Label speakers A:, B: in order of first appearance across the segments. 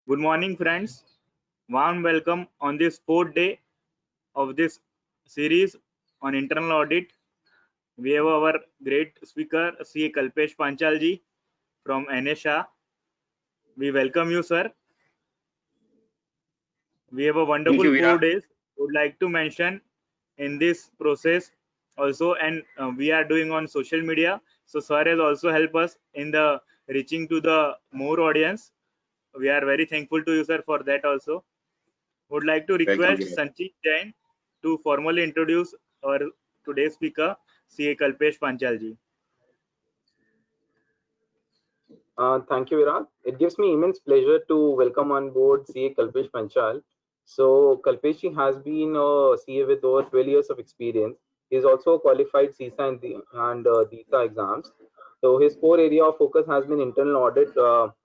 A: Good morning, friends. Warm welcome on this fourth day of this series on internal audit. We have our great speaker, CA Kalpesh Panchalji from NSA. We welcome you, sir. We have a wonderful 4 days. Would like to mention in this process also, and we are doing on social media. So, sir has also helped us in the reaching to the more audience. We are very thankful to you, sir, for that also. Would like to request Sanchit Jain to formally introduce our today's speaker, CA Kalpesh Panchalji.
B: Thank you, Viraj. It gives me immense pleasure to welcome on board CA Kalpesh Panchal. So, Kalpesh has been a CA with over 12 years of experience. He is also a qualified CISA and DISA exams. So, his core area of focus has been internal audit,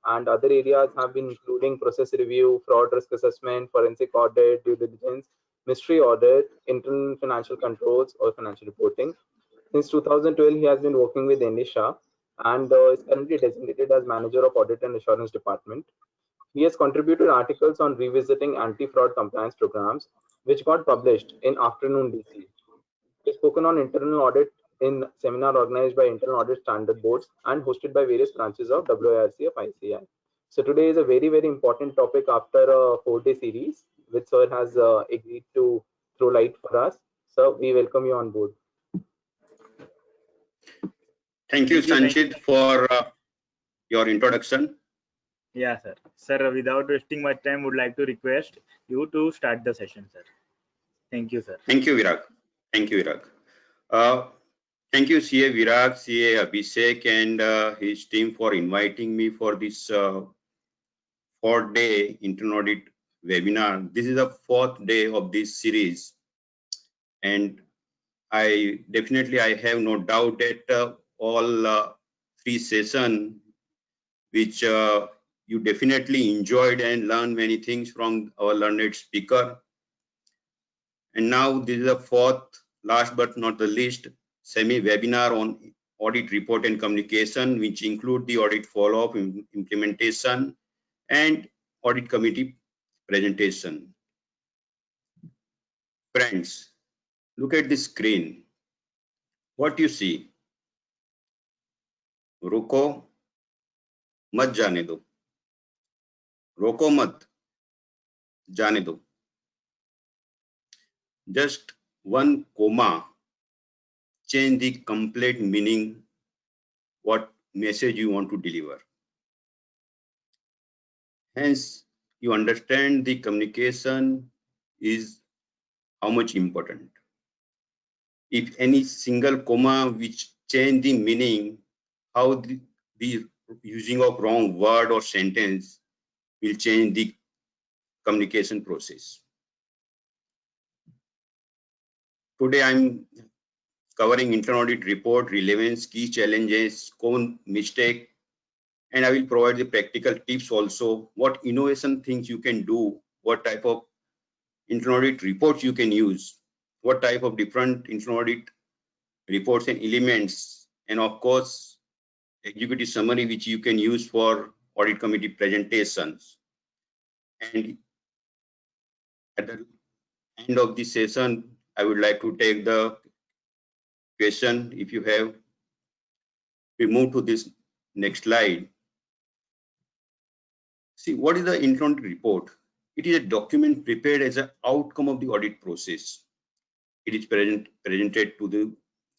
B: and other areas have been including process review, fraud risk assessment, forensic audit, due diligence, mystery audit, internal financial controls, or financial reporting. Since 2012, he has been working with Enisha and is currently designated as Manager of Audit and Assurance Department. He has contributed articles on revisiting anti-fraud compliance programs, which got published in Afternoon DC. He has spoken on internal audit in seminar organized by Internal Audit Standard Boards and hosted by various branches of WIRC of ICAI. So today is a very, very important topic after a 4-day series, which sir has agreed to throw light for us. So we welcome you on board.
C: Thank you, Sanchit, for your introduction.
A: Yeah, sir. Sir, without wasting much time, would like to request you to start the session, sir. Thank you, sir.
C: Thank you, Virag. Thank you, Virag. Thank you, CA Virag, CA Abhishek, and his team for inviting me for this 4-day internal audit webinar. This is the 4th day of this series, and I have no doubt that all 3 sessions, which you definitely enjoyed and learned many things from our learned speaker. And now this is the 4th, last but not the least, semi-webinar on audit report and communication, which include the audit follow-up, implementation, and audit committee presentation. Friends, look at the screen. What you see? रुको मत जाने दो, रोको मत जाने दो. Just one comma change the complete meaning, what message you want to deliver. Hence, you understand the communication is how much important. If any single comma which change the meaning, how the using of wrong word or sentence will change the communication process. Today I'm covering internal audit report, relevance, key challenges, common mistake, and I will provide the practical tips also, what innovation things you can do, what type of internal audit reports you can use, what type of different internal audit reports and elements, and of course, executive summary which you can use for audit committee presentations. And at the end of this session, I would like to take the question if you have. We move to this next slide. See, what is the internal audit report? It is a document prepared as an outcome of the audit process. It is presented to the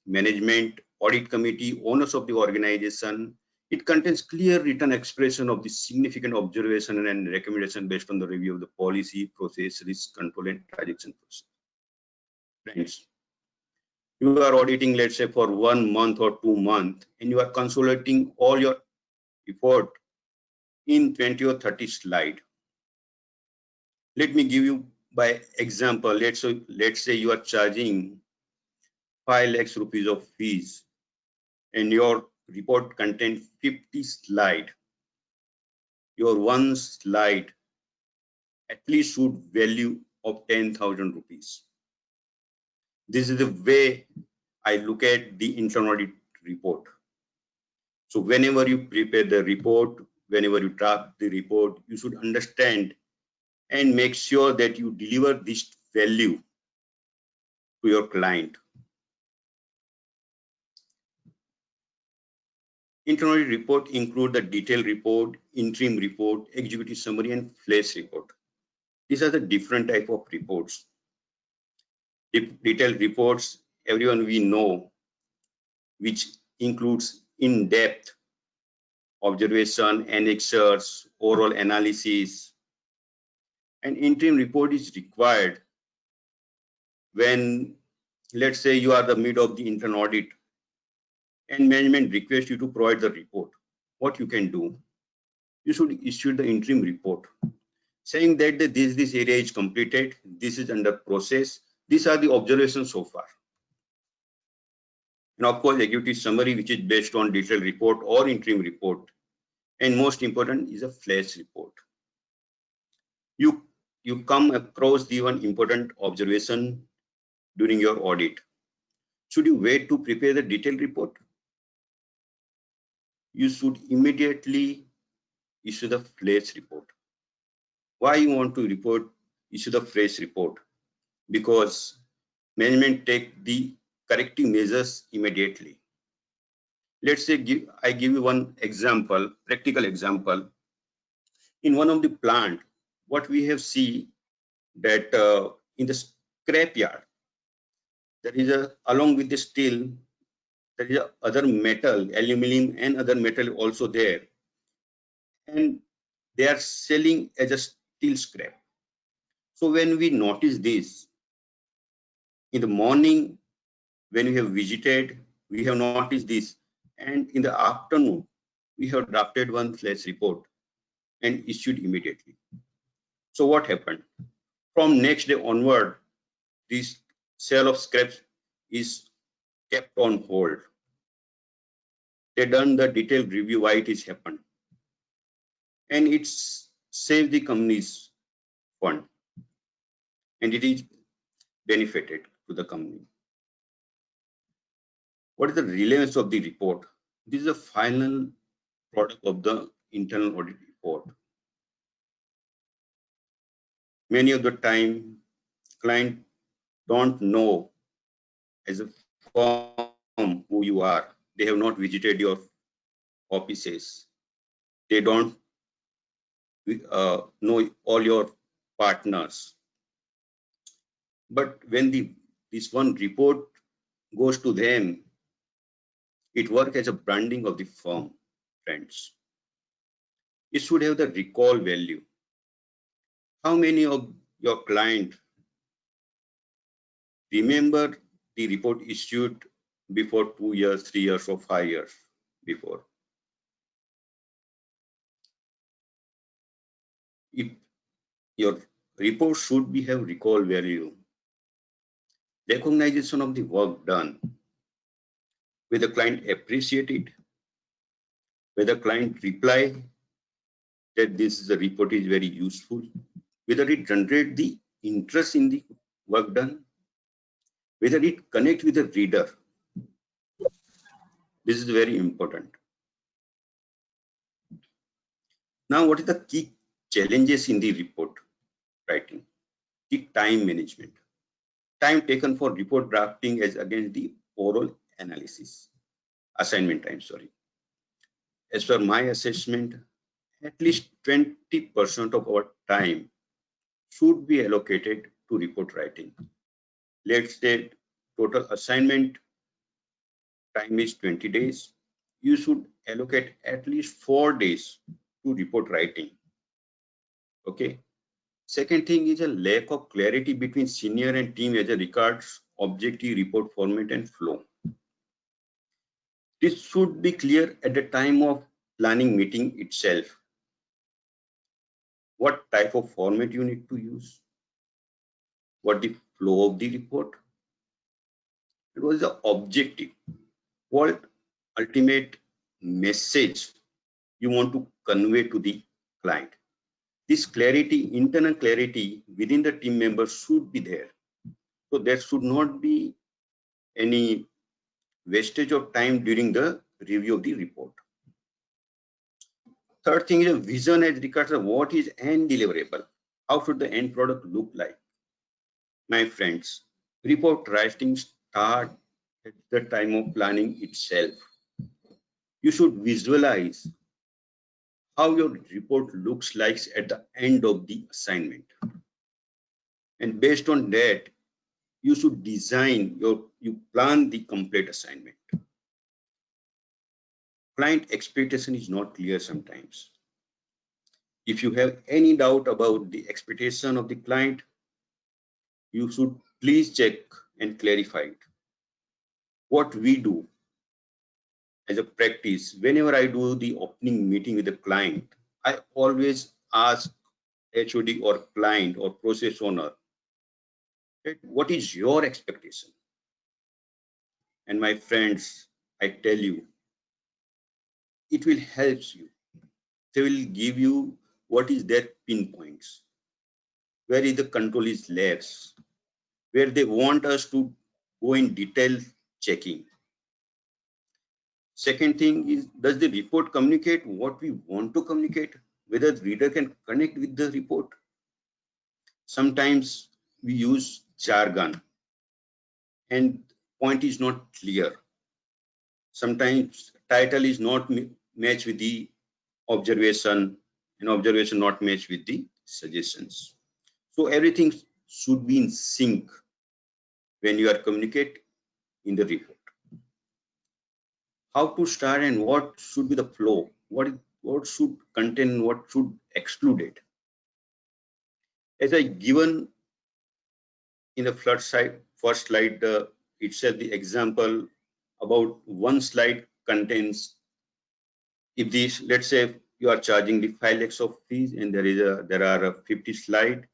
C: management, audit committee, owners of the organization. It contains clear written expression of the significant observation and recommendation based on the review of the policy, process, risk control, and transaction process. Friends, you are auditing, let's say, for 1 month or 2 months, and you are consolidating all your report in 20 or 30 slides. Let me give you by example. Let's say you are charging 5 lakhs rupees of fees, and your report contains 50 slides. Your one slide at least should value of 10,000 rupees. This is the way I look at the internal audit report. So whenever you prepare the report, whenever you draft the report, you should understand and make sure that you deliver this value to your client. Internal audit report include the detailed report, interim report, executive summary, and flash report. These are the different type of reports. Detailed reports, everyone we know, which includes in-depth observation, annexures, oral analysis. An interim report is required when, let's say, you are the mid of the internal audit and management requests you to provide the report. What you can do? You should issue the interim report saying that this area is completed, this is under process, these are the observations so far. And of course, executive summary, which is based on detailed report or interim report. And most important is a flash report. You come across the one important observation during your audit. Should you wait to prepare the detailed report? You should immediately issue the flash report. Why you want to issue the flash report? Because management take the corrective measures immediately. Let's say I give you one example, practical example. In one of the plant, what we have seen that in the scrap yard, there is along with the steel, there is other metal, aluminum and other metal also there. And they are selling as a steel scrap. So when we notice this, in the morning, when we have visited, we have noticed this. And in the afternoon, we have drafted one flash report and issued immediately. So what happened? From next day onward, this sale of scraps is kept on hold. They done the detailed review why it is happened. And it's saved the company's fund. And it is benefited to the company. What is the relevance of the report? This is the final product of the internal audit report. Many of the time, client don't know as a firm who you are. They have not visited your offices. They don't know all your partners. But when this one report goes to them, it works as a branding of the firm, friends. It should have the recall value. How many of your clients remember the report issued before 2 years, 3 years, or 5 years before? If your report should have recall value, recognition of the work done, whether the client appreciate it, whether client reply that this is a report is very useful, whether it generate the interest in the work done, whether it connect with the reader. This is very important. Now, what is the key challenges in the report writing? The time management. Time taken for report drafting as against the oral analysis. Assignment time, sorry. As per my assessment, at least 20% of our time should be allocated to report writing. Let's say total assignment time is 20 days. You should allocate at least 4 days to report writing. Okay. Second thing is a lack of clarity between senior and team as regards objective report format and flow. This should be clear at the time of planning meeting itself. What type of format you need to use? What the flow of the report? It was the objective. What ultimate message you want to convey to the client? This clarity, internal clarity within the team members should be there. So there should not be any wastage of time during the review of the report. Third thing is a vision as regards of what is end deliverable. How should the end product look like? My friends, report writing start at the time of planning itself. You should visualize how your report looks like at the end of the assignment. And based on that, you should design you plan the complete assignment. Client expectation is not clear sometimes. If you have any doubt about the expectation of the client, you should please check and clarify it. What we do as a practice, whenever I do the opening meeting with the client, I always ask HOD or client or process owner, what is your expectation? And my friends, I tell you, it will help you. They will give you what is their pinpoints, where is the control is less, where they want us to go in detail checking. Second thing is, does the report communicate what we want to communicate? Whether the reader can connect with the report. Sometimes we use jargon and point is not clear. Sometimes title is not matched with the observation and observation not matched with the suggestions. So everything should be in sync when you are communicate in the report. How to start and what should be the flow? What should contain, what should exclude it? As I given in the first slide itself, the example about one slide contains, if this, let's say you are charging the 5 lakhs of fees and there are 50 slides,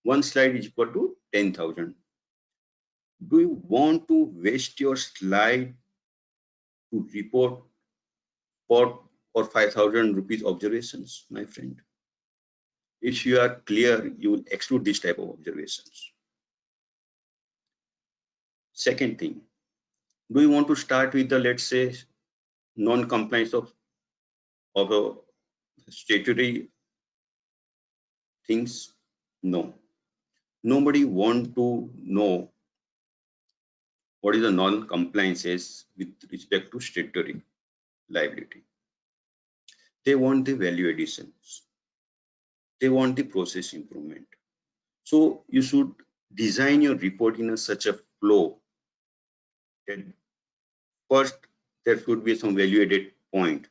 C: one slide is equal to 10,000. Do you want to waste your slide to report for 5,000 rupees observations, my friend? If you are clear, you will exclude this type of observations. Second thing, do you want to start with the, let's say, non-compliance of a statutory things? No. Nobody want to know what is the non-compliances with respect to statutory liability. They want the value additions. They want the process improvement. So you should design your report in such a flow that first there should be some value added point.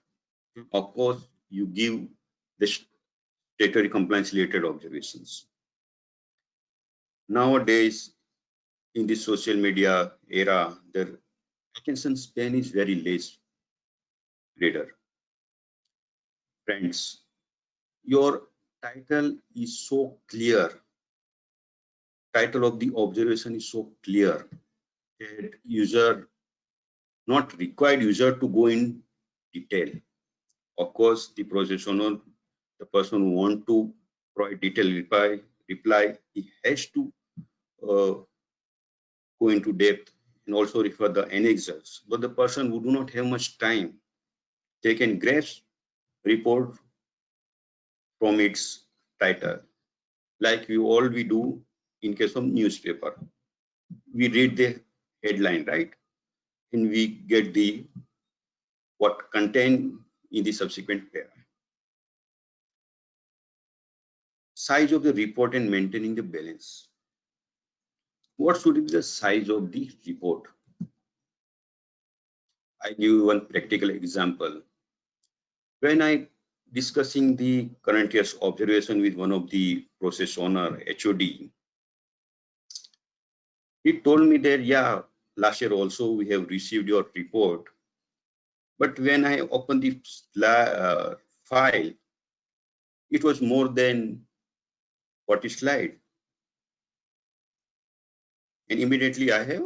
C: Of course, you give the statutory compliance related observations. Nowadays, in the social media era, the attention span is very less, reader. Friends, your title is so clear. Title of the observation is so clear that user not required user to go in detail. Of course, the process owner, the person who want to provide detailed reply, he has to go into depth and also refer the annexes. But the person who do not have much time, they can grasp report from its title, like we do in case of newspaper. We read the headline, right? And we get the what contained in the subsequent paragraph. Size of the report and maintaining the balance. What should be the size of the report? I give you one practical example. When I discussing the current year's observation with one of the process owner, HOD, he told me that, yeah, last year also we have received your report. But when I opened the file, it was more than 40 slides. And immediately I have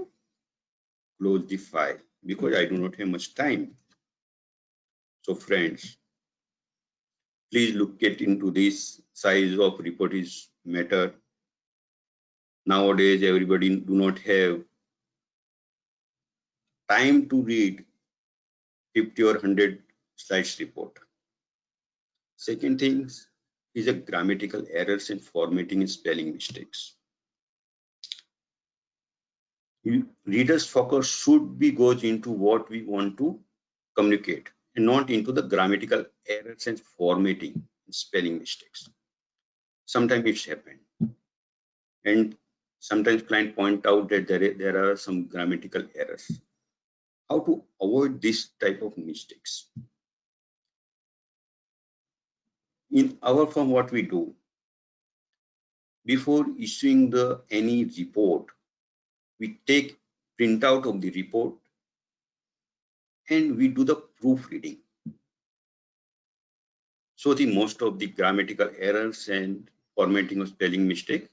C: closed the file because I do not have much time. So friends, please look into this. Size of report is matter. Nowadays, everybody do not have time to read 50 or 100 slides report. Second thing is a grammatical errors and formatting and spelling mistakes. Reader's focus should be goes into what we want to communicate and not into the grammatical errors and formatting and spelling mistakes. Sometimes it's happened, and sometimes client point out that there are some grammatical errors. How to avoid this type of mistakes? In our firm, what we do, before issuing any report, we take printout of the report and we do the proofreading. So the most of the grammatical errors and formatting or spelling mistake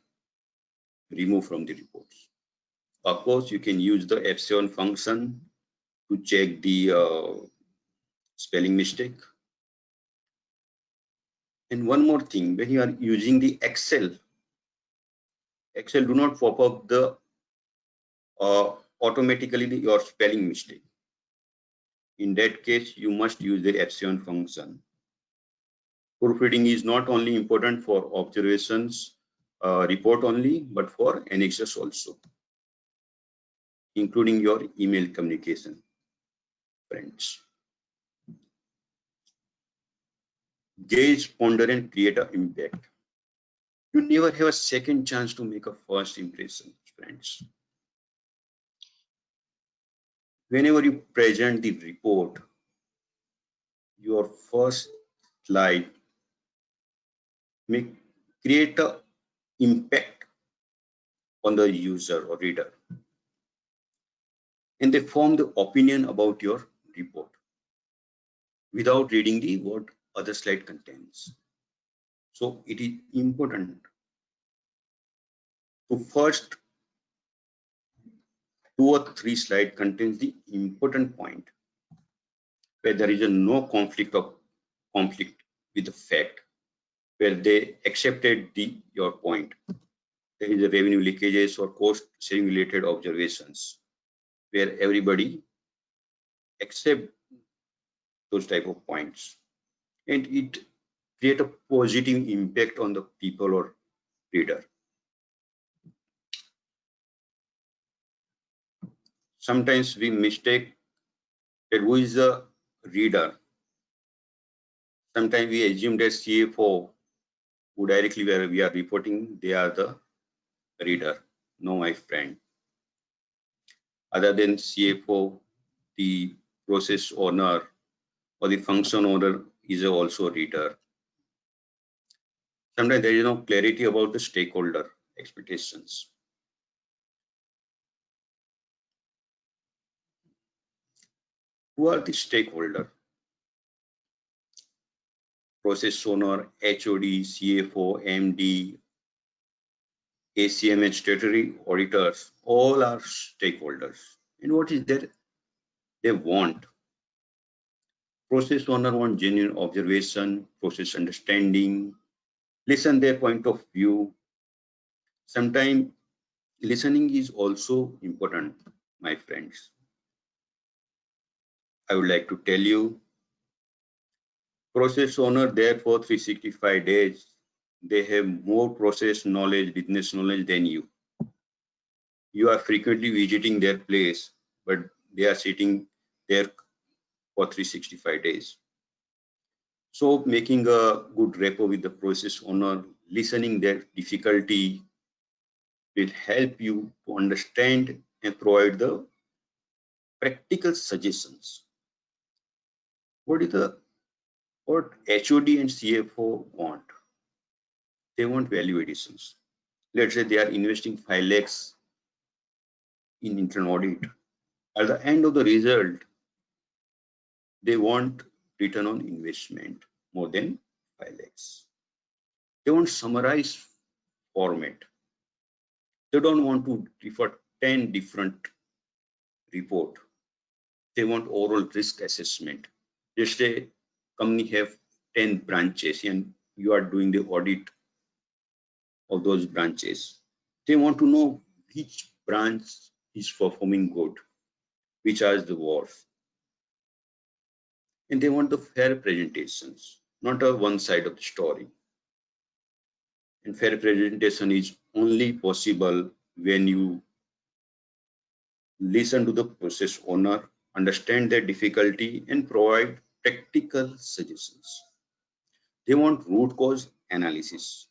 C: remove from the reports. Of course, you can use the F7 function to check the spelling mistake. And one more thing, when you are using the Excel do not pop up the automatically your spelling mistake. In that case, you must use the F7 function. Proofreading is not only important for observations report only, but for annexes also, including your email communication, friends. Gauge, ponder, and create an impact. You never have a second chance to make a first impression, friends. Whenever you present the report, your first slide may create an impact on the user or reader, and they form the opinion about your report without reading the what other slide contains. So it is important to first 2 or 3 slide contains the important point where there is no conflict with the fact, where they accepted your point. There is a revenue leakages or cost sharing related observations where everybody accept those type of points, and it create a positive impact on the people or reader. Sometimes we mistake that who is the reader. Sometimes we assume that CFO who directly where we are reporting, they are the reader. No, my friend. Other than CFO, the process owner or the function owner is also a reader. Sometimes there is no clarity about the stakeholder expectations. Who are the stakeholder? Process owner, HOD, CFO, MD, ACM and statutory auditors, all are stakeholders. And what is that they want? Process owner want genuine observation, process understanding, listen their point of view. Sometimes listening is also important, my friends. I would like to tell you, process owner there for 365 days, they have more process knowledge, business knowledge than you. You are frequently visiting their place, but they are sitting there for 365 days. So making a good rapport with the process owner, listening their difficulty will help you to understand and provide the practical suggestions. What HOD and CFO want? They want value additions. Let's say they are investing 5 lakhs in internal audit. At the end of the result, they want return on investment more than 5 lakhs. They want summarized format. They don't want to refer 10 different report. They want overall risk assessment. Just a company have 10 branches and you are doing the audit of those branches. They want to know which branch is performing good, which are the worst. And they want the fair presentations. not a one side of the story. And fair presentation is only possible when you listen to the process owner, understand their difficulty, and provide practical suggestions. They want root cause analysis.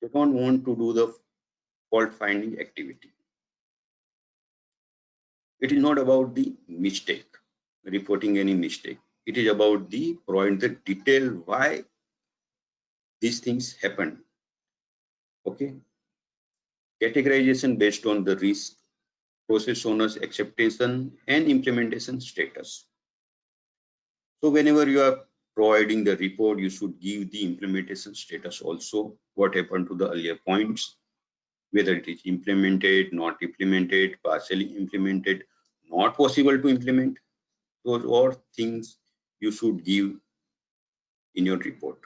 C: They don't want to do the fault finding activity. It is not about the mistake, reporting any mistake. It is about the providing the detail why these things happen. Okay. Categorization based on the risk, process owner's acceptation, and implementation status. So whenever you are providing the report, you should give the implementation status also, what happened to the earlier points, whether it is implemented, not implemented, partially implemented, not possible to implement. Those are things you should give in your report.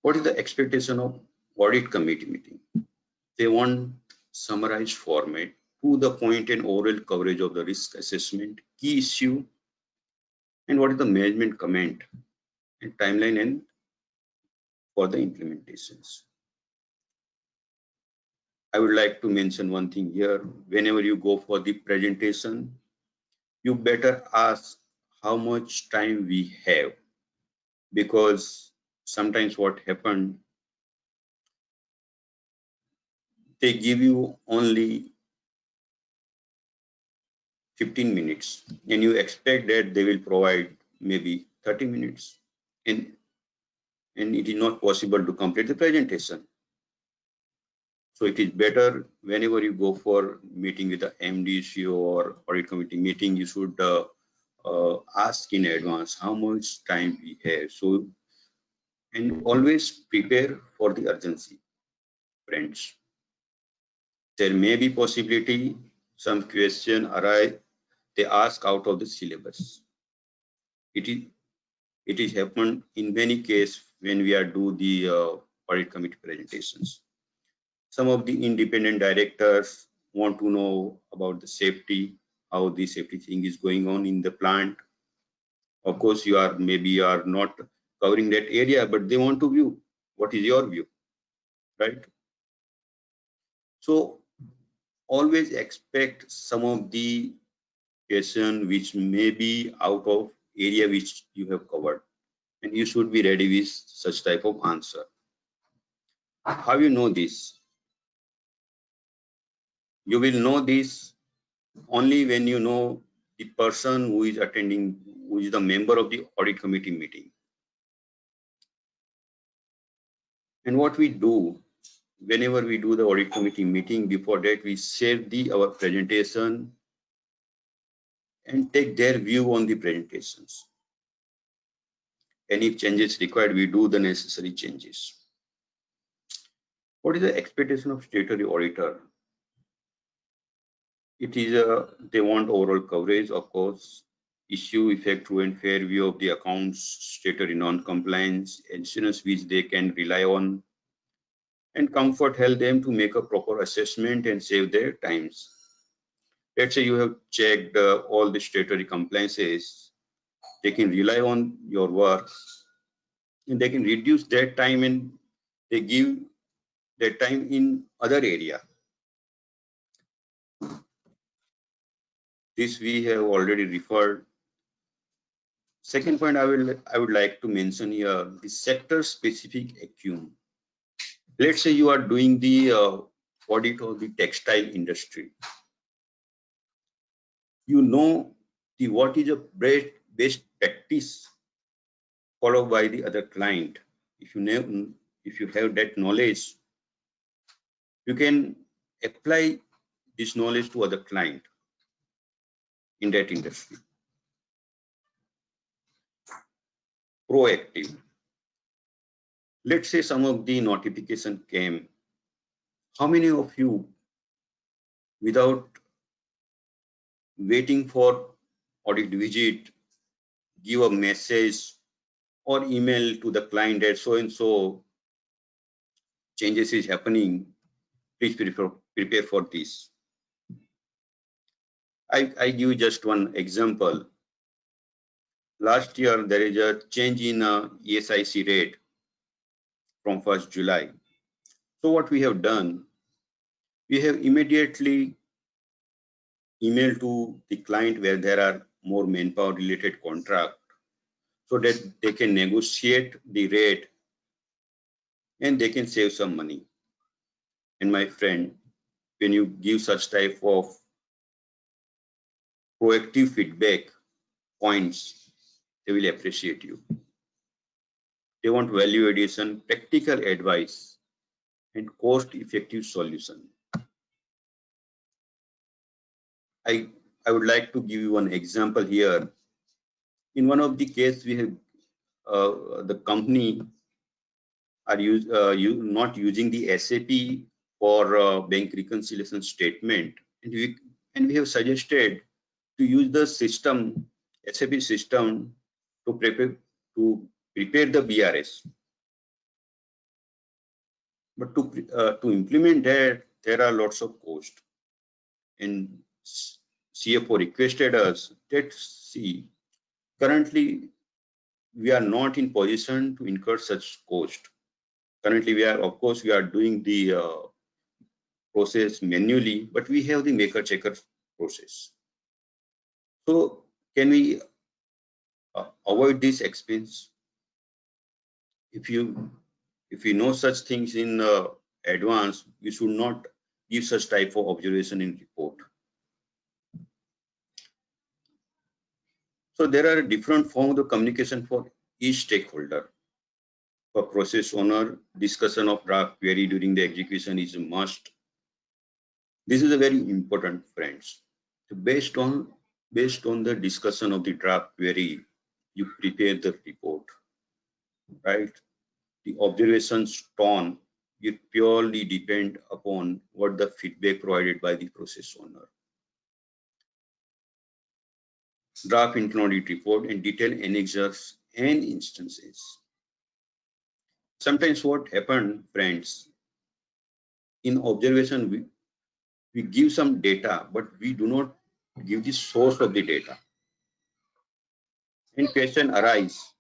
C: What is the expectation of audit committee meeting? They want summarized format, to the point and oral coverage of the risk assessment, key issue, and what is the management comment and timeline and for the implementations. I would like to mention one thing here. Whenever you go for the presentation, you better ask how much time we have, because sometimes what happened, they give you only 15 minutes and you expect that they will provide maybe 30 minutes, and it is not possible to complete the presentation. So it is better whenever you go for meeting with the MDC or audit committee meeting, you should ask in advance how much time we have. So, and always prepare for the urgency, friends. There may be possibility some question arise, they ask out of the syllabus. It is happened in many cases when we are do the audit committee presentations. Some of the independent directors want to know about the safety, how the safety thing is going on in the plant. Of course, you are not covering that area, but they want to view what is your view, right? So always expect some of the question which may be out of area which you have covered, and you should be ready with such type of answer. How you know this? You will know this only when you know the person who is attending, who is the member of the audit committee meeting. And what we do, whenever we do the audit committee meeting, before that we share our presentation and take their view on the presentations. And if changes required, we do the necessary changes. What is the expectation of statutory auditor? It is they want overall coverage, of course, issue effect, true and fair view of the accounts, statutory non-compliance, insurance which they can rely on, and comfort help them to make a proper assessment and save their times. Let's say you have checked all the statutory compliances, they can rely on your work and they can reduce their time and they give their time in other area. This we have already referred. Second point I would like to mention here, the sector specific acumen. Let's say you are doing the audit of the textile industry. You know what is a best practice followed by the other client. If you have that knowledge, you can apply this knowledge to other client in that industry. Proactive. Let's say some of the notification came. How many of you, without waiting for audit visit, give a message or email to the client that so and so changes is happening, please prepare for this? I give just one example. last year there is a change in ESIC rate from 1st July. So what we have done, we have immediately emailed to the client where there are more manpower related contract so that they can negotiate the rate and they can save some money. And my friend, when you give such type of proactive feedback points, they will appreciate you. They want value addition, practical advice, and cost-effective solution. I would like to give you one example here. In one of the case, we have the company are not using the SAP for bank reconciliation statement, and we have suggested to use the system, SAP system, to prepare the BRS. But to implement that, there are lots of cost. And CFO requested us that, see, currently we are not in position to incur such cost. Currently, we are, of course, we are doing the process manually, but we have the maker checker process. So can we avoid this expense? If you know such things in advance, we should not give such type of observation in report. So there are different forms of communication for each stakeholder. For process owner, discussion of draft query during the execution is a must. This is a very important, friends. So based on the discussion of the draft query, you prepare the report, right? The observations tone will purely depend upon what the feedback provided by the process owner. Draft internal audit report and detailed annexures and instances. Sometimes what happened, friends, in observation, we give some data, but we do not give the source of the data. And question arise,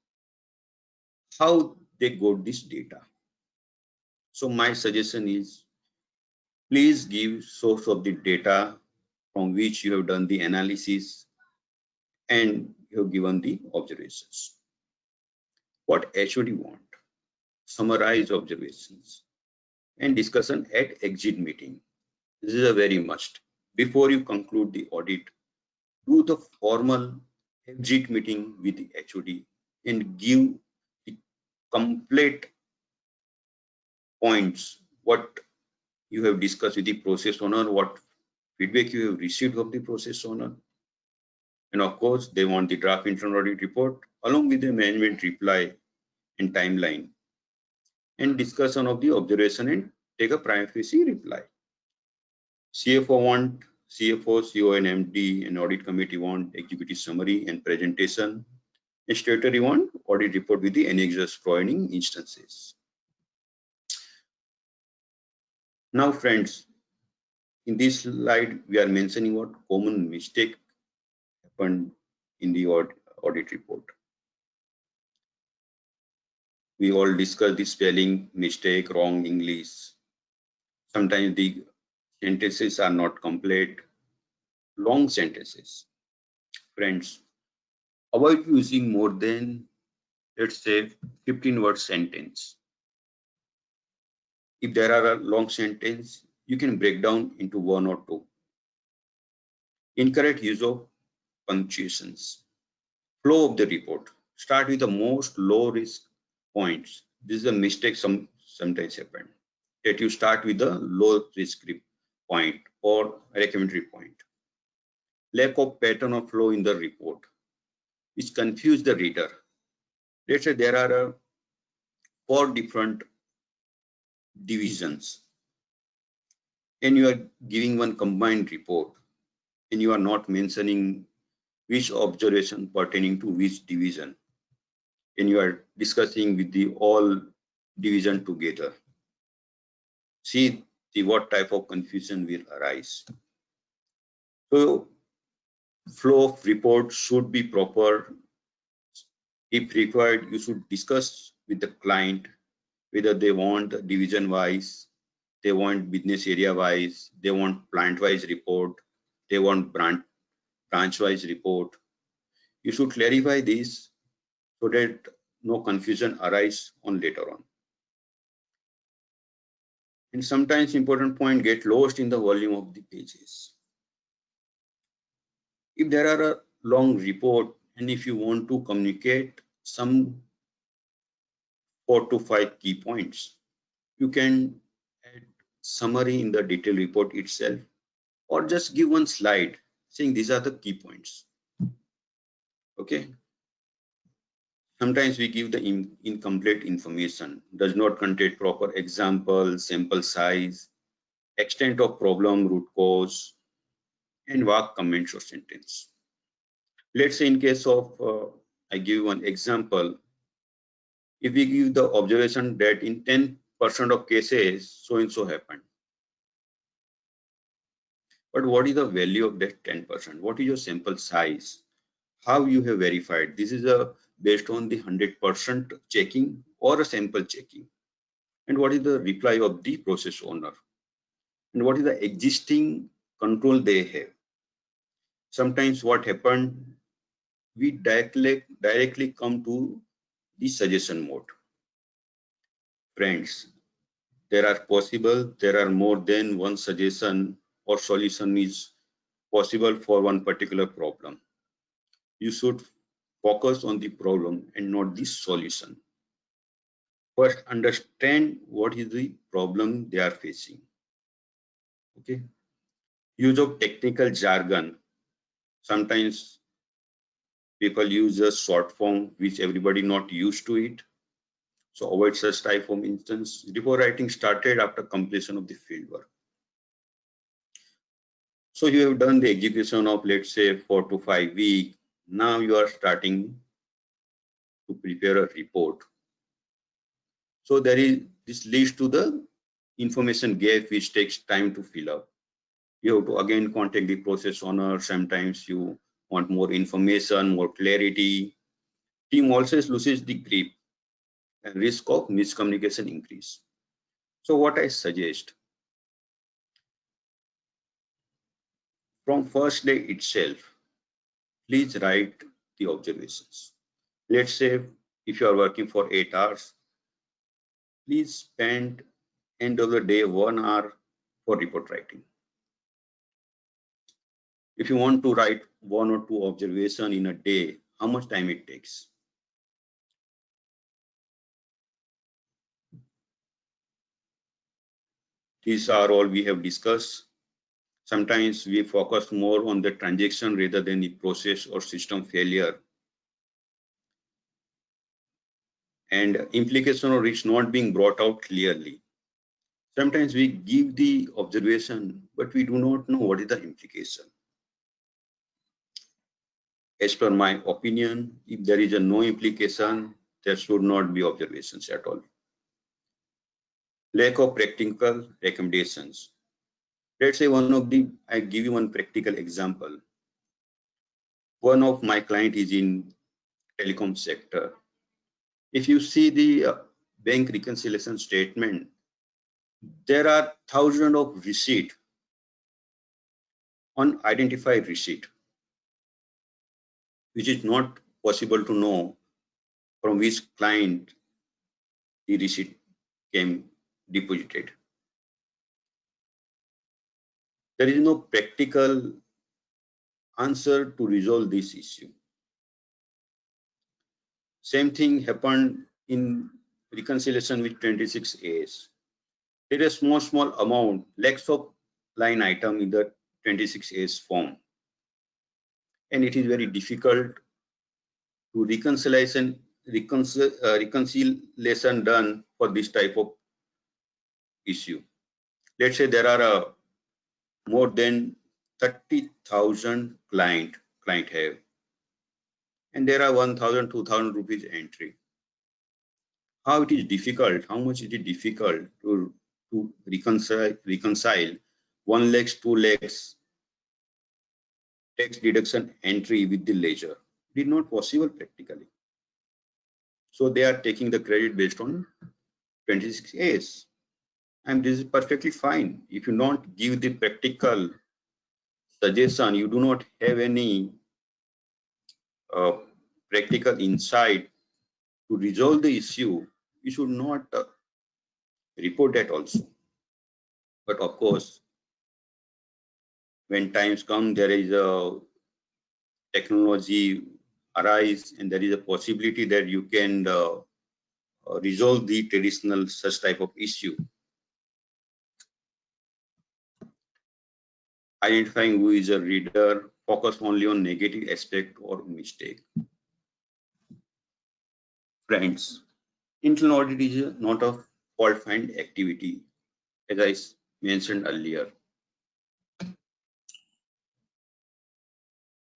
C: how they got this data? So my suggestion is, please give source of the data from which you have done the analysis and you have given the observations. What HOD want? Summarize observations and discussion at exit meeting. This is a very must. Before you conclude the audit, do the formal exit meeting with the HOD and give the complete points, what you have discussed with the process owner, what feedback you have received from the process owner. And of course, they want the draft internal audit report along with the management reply and timeline and discussion of the observation and take a prima facie reply. CFO, CO and MD and audit committee want executive summary and presentation. And statutory want audit report with the annexures providing instances. Now, friends, in this slide, we are mentioning what common mistake happened in the audit report. We all discussed the spelling mistake, wrong English. Sometimes the sentences are not complete, long sentences. Friends, avoid using more than, let's say, 15-word sentence. If there are a long sentence, you can break down into one or two. Incorrect use of punctuations. Flow of the report. Start with the most low risk points. This is a mistake sometimes happen, that you start with the low risk point or recommendatory point. Lack of pattern of flow in the report, which confuse the reader. Let's say there are 4 different divisions and you are giving one combined report and you are not mentioning which observation pertaining to which division, and you are discussing with the all division together. See what type of confusion will arise. So flow of report should be proper, If required, you should discuss with the client whether they want division wise, they want business area wise, they want plant wise report, they want branch wise report. You should clarify this so that no confusion arise on later on. And sometimes important point get lost in the volume of the pages. If there are a long report and if you want to communicate some 4 to 5 key points, you can add summary in the detailed report itself, or just give one slide saying these are the key points. Okay. Sometimes we give the incomplete information, does not contain proper example, sample size, extent of problem, root cause, and vague comments or sentence. Let's say in case of, I give one example. If we give the observation that in 10% of cases, so and so happened. But what is the value of that 10%? What is your sample size? How you have verified? This is based on the 100% checking or a sample checking. And what is the reply of the process owner? And what is the existing control they have? Sometimes what happened, we directly come to the suggestion mode. Friends, there are more than one suggestion or solution is possible for one particular problem. You should focus on the problem and not the solution. First, understand what is the problem they are facing. Okay. Use of technical jargon. Sometimes people use a short form which everybody not used to it. So avoid such type of instance. Report writing started after completion of the field work. So you have done the execution of, let's say, 4 to 5 weeks. Now you are starting to prepare a report. So this leads to the information gap which takes time to fill up. You have to again contact the process owner. Sometimes you want more information, more clarity. Team also loses the grip and risk of miscommunication increase. So what I suggest, from first day itself, please write the observations. Let's say if you are working for 8 hours, please spend end of the day 1 hour for report writing. If you want to write 1 or 2 observations in a day, how much time it takes? These are all we have discussed. Sometimes we focus more on the transaction rather than the process or system failure. And implication or risk not being brought out clearly. Sometimes we give the observation, but we do not know what is the implication. As per my opinion, if there is no implication, there should not be observations at all. Lack of practical recommendations. Let's say I give you one practical example. One of my client is in telecom sector. If you see the bank reconciliation statement, there are thousands of receipts, unidentified receipt, which is not possible to know from which client the receipt came deposited. There is no practical answer to resolve this issue. Same thing happened in reconciliation with 26As. There is a small amount, lakhs of line item in the 26As form. And it is very difficult to reconciliation done for this type of issue. Let's say there are more than 30,000 client have, and there are 1,000, 2,000 rupees entry. How it is difficult? How much it is difficult to reconcile 1 lakh, 2 lakhs tax deduction entry with the ledger? It is not possible practically. So they are taking the credit based on 26As. And this is perfectly fine. If you don't give the practical suggestion, you do not have any practical insight to resolve the issue, you should not report that also. But of course, when times come, there is a technology arise and there is a possibility that you can resolve the traditional such type of issue. Identifying who is a reader, focus only on negative aspect or mistake. Friends, internal audit is not a fault find activity, as I mentioned earlier.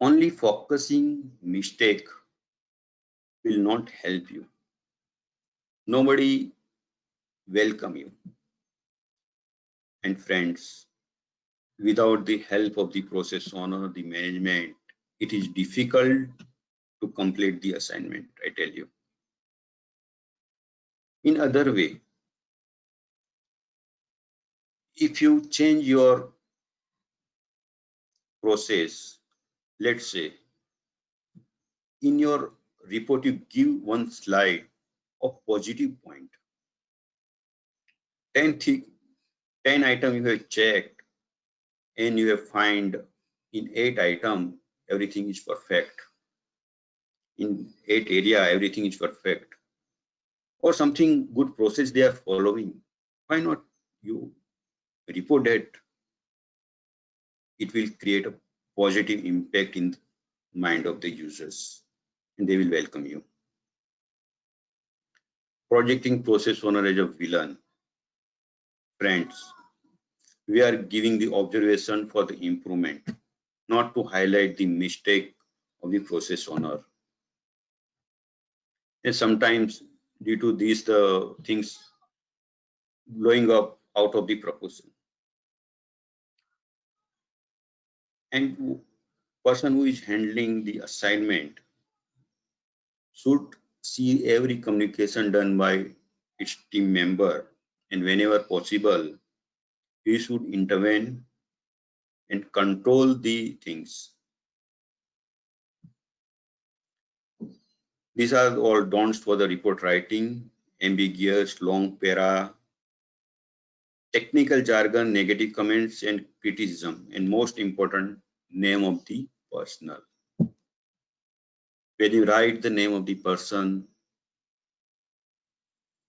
C: Only focusing mistake will not help you. Nobody welcome you. And friends, without the help of the process owner, the management, it is difficult to complete the assignment, I tell you. In other way, if you change your process, let's say, in your report, you give one slide of positive point. 10 items you have checked and you have find in 8 items, everything is perfect. In 8 area, everything is perfect. Or something good process they are following. Why not you report that? It will create a positive impact in the mind of the users and they will welcome you. Projecting process owner as a villain. Friends, we are giving the observation for the improvement, not to highlight the mistake of the process owner. And sometimes due to these things blowing up out of the proportion. And person who is handling the assignment should see every communication done by its team member, and whenever possible, he should intervene and control the things. These are all don'ts for the report writing: ambiguous, long para, technical jargon, negative comments and criticism, and most important, name of the personnel. When you write the name of the person,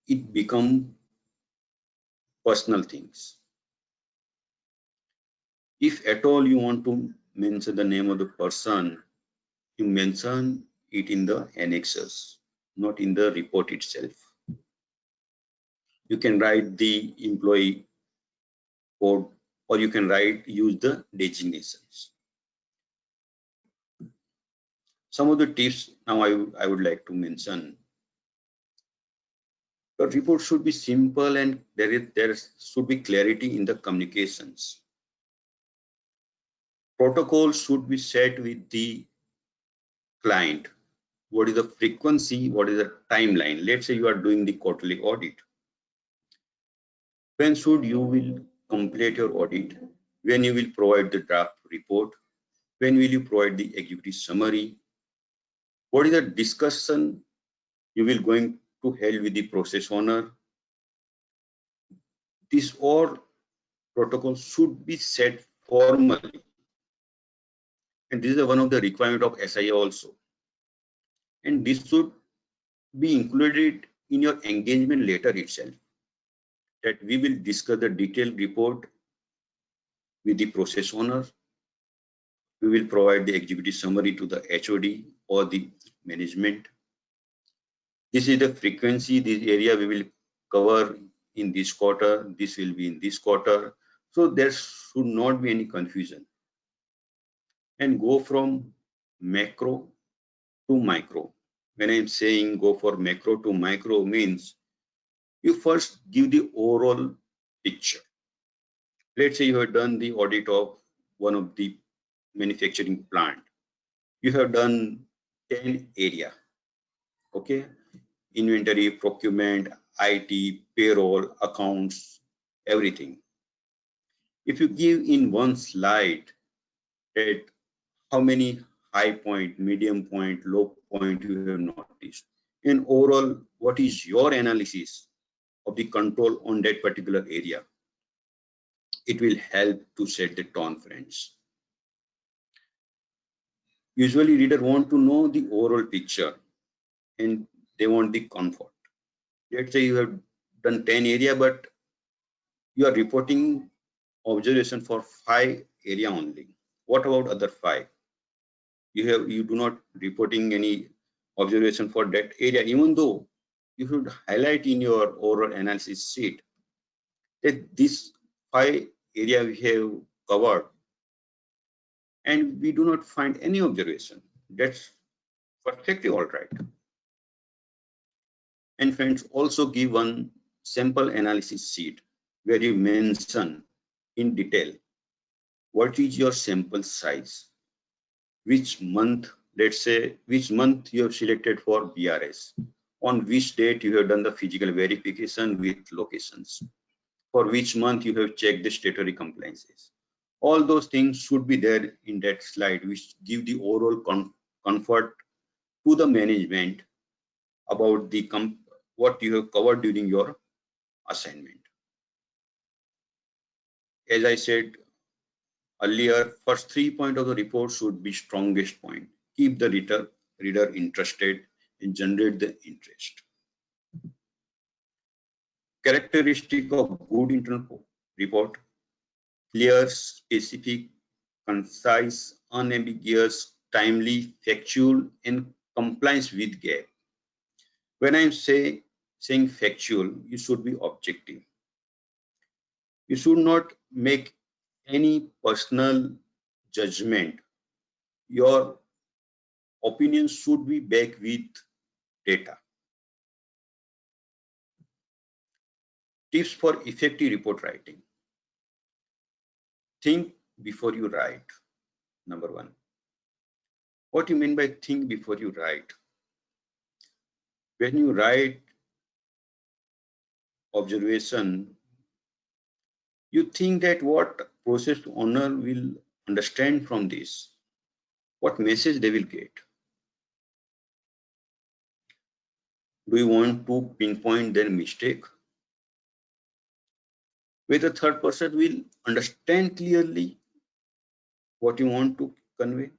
C: it becomes personal things. If at all you want to mention the name of the person, you mention it in the annexes, not in the report itself. You can write the employee code, or you can use the designations. Some of the tips now I would like to mention. The report should be simple and there should be clarity in the communications. Protocol should be set with the client. What is the frequency? What is the timeline? Let's say you are doing the quarterly audit. When should you will complete your audit? When you will provide the draft report? When will you provide the executive summary? What is the discussion you will going to held with the process owner? This all protocol should be set formally. And this is one of the requirement of SIA also. And this should be included in your engagement letter itself, that we will discuss the detailed report with the process owner. We will provide the executive summary to the HOD or the management. This is the frequency, this area we will cover in this quarter, this will be in this quarter. So there should not be any confusion. And go from macro to micro. When I'm saying go for macro to micro means you first give the overall picture. Let's say you have done the audit of one of the manufacturing plant. You have done 10 area. Okay. inventory, procurement, IT, payroll, accounts, everything. If you give in one slide that how many high point, medium point, low point you have noticed, and overall, what is your analysis of the control on that particular area? It will help to set the tone, friends. Usually reader want to know the overall picture and they want the comfort. Let's say you have done 10 area, but you are reporting observation for 5 area only. What about other 5? You do not reporting any observation for that area, even though you should highlight in your oral analysis sheet that this 5 area we have covered and we do not find any observation. That's perfectly all right. And friends, also give one sample analysis sheet where you mention in detail what is your sample size, which month, let's say which month you have selected for BRS, on which date you have done the physical verification with locations, for which month you have checked the statutory compliances. All those things should be there in that slide, which give the overall comfort to the management about the what you have covered during your assignment. As I said earlier, first 3 points of the report should be strongest point. Keep the reader interested and generate the interest. Characteristic of good internal report: clear, specific, concise, unambiguous, timely, factual, and compliance with GAAP. When I'm saying factual, you should be objective. You should not make any personal judgment. Your opinion should be backed with data. Tips for effective report writing. Think before you write. Number 1. What do you mean by think before you write? When you write observation, you think that what process owner will understand from this, what message they will get. Do you want to pinpoint their mistake? Whether third person will understand clearly what you want to convey.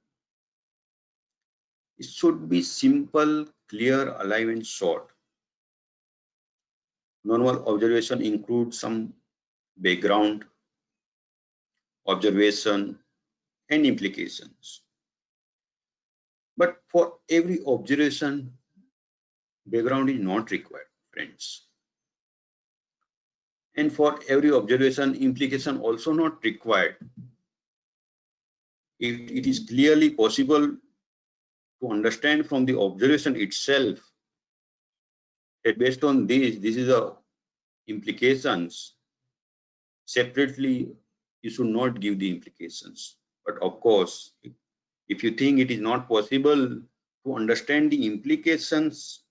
C: It should be simple, clear, alive, and short. Normal observation includes some background, observation, and implications. But for every observation, background is not required, friends. And for every observation, implication also not required. If it is clearly possible to understand from the observation itself that based on this is the implications, separately you should not give the implications. But of course, if you think it is not possible to understand the implications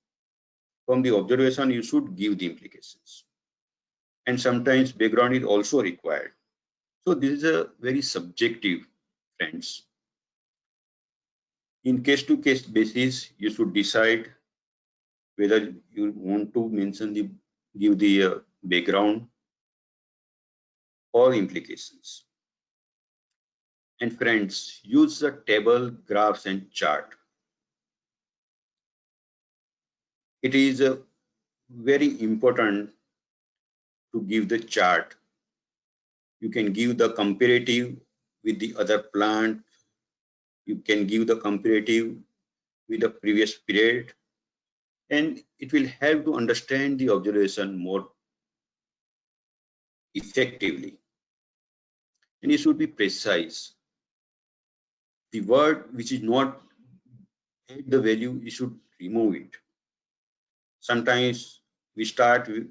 C: from the observation, you should give the implications. And sometimes background is also required. So this is a very subjective, friends. In case-to-case basis, you should decide whether you want to give the background or implications. And friends, use the table, graphs, and chart. It is very important to give the chart. You can give the comparative with the other plant. You can give the comparative with the previous period, and it will help to understand the observation more effectively. And it should be precise. The word which is not add the value, you should remove it. Sometimes we start with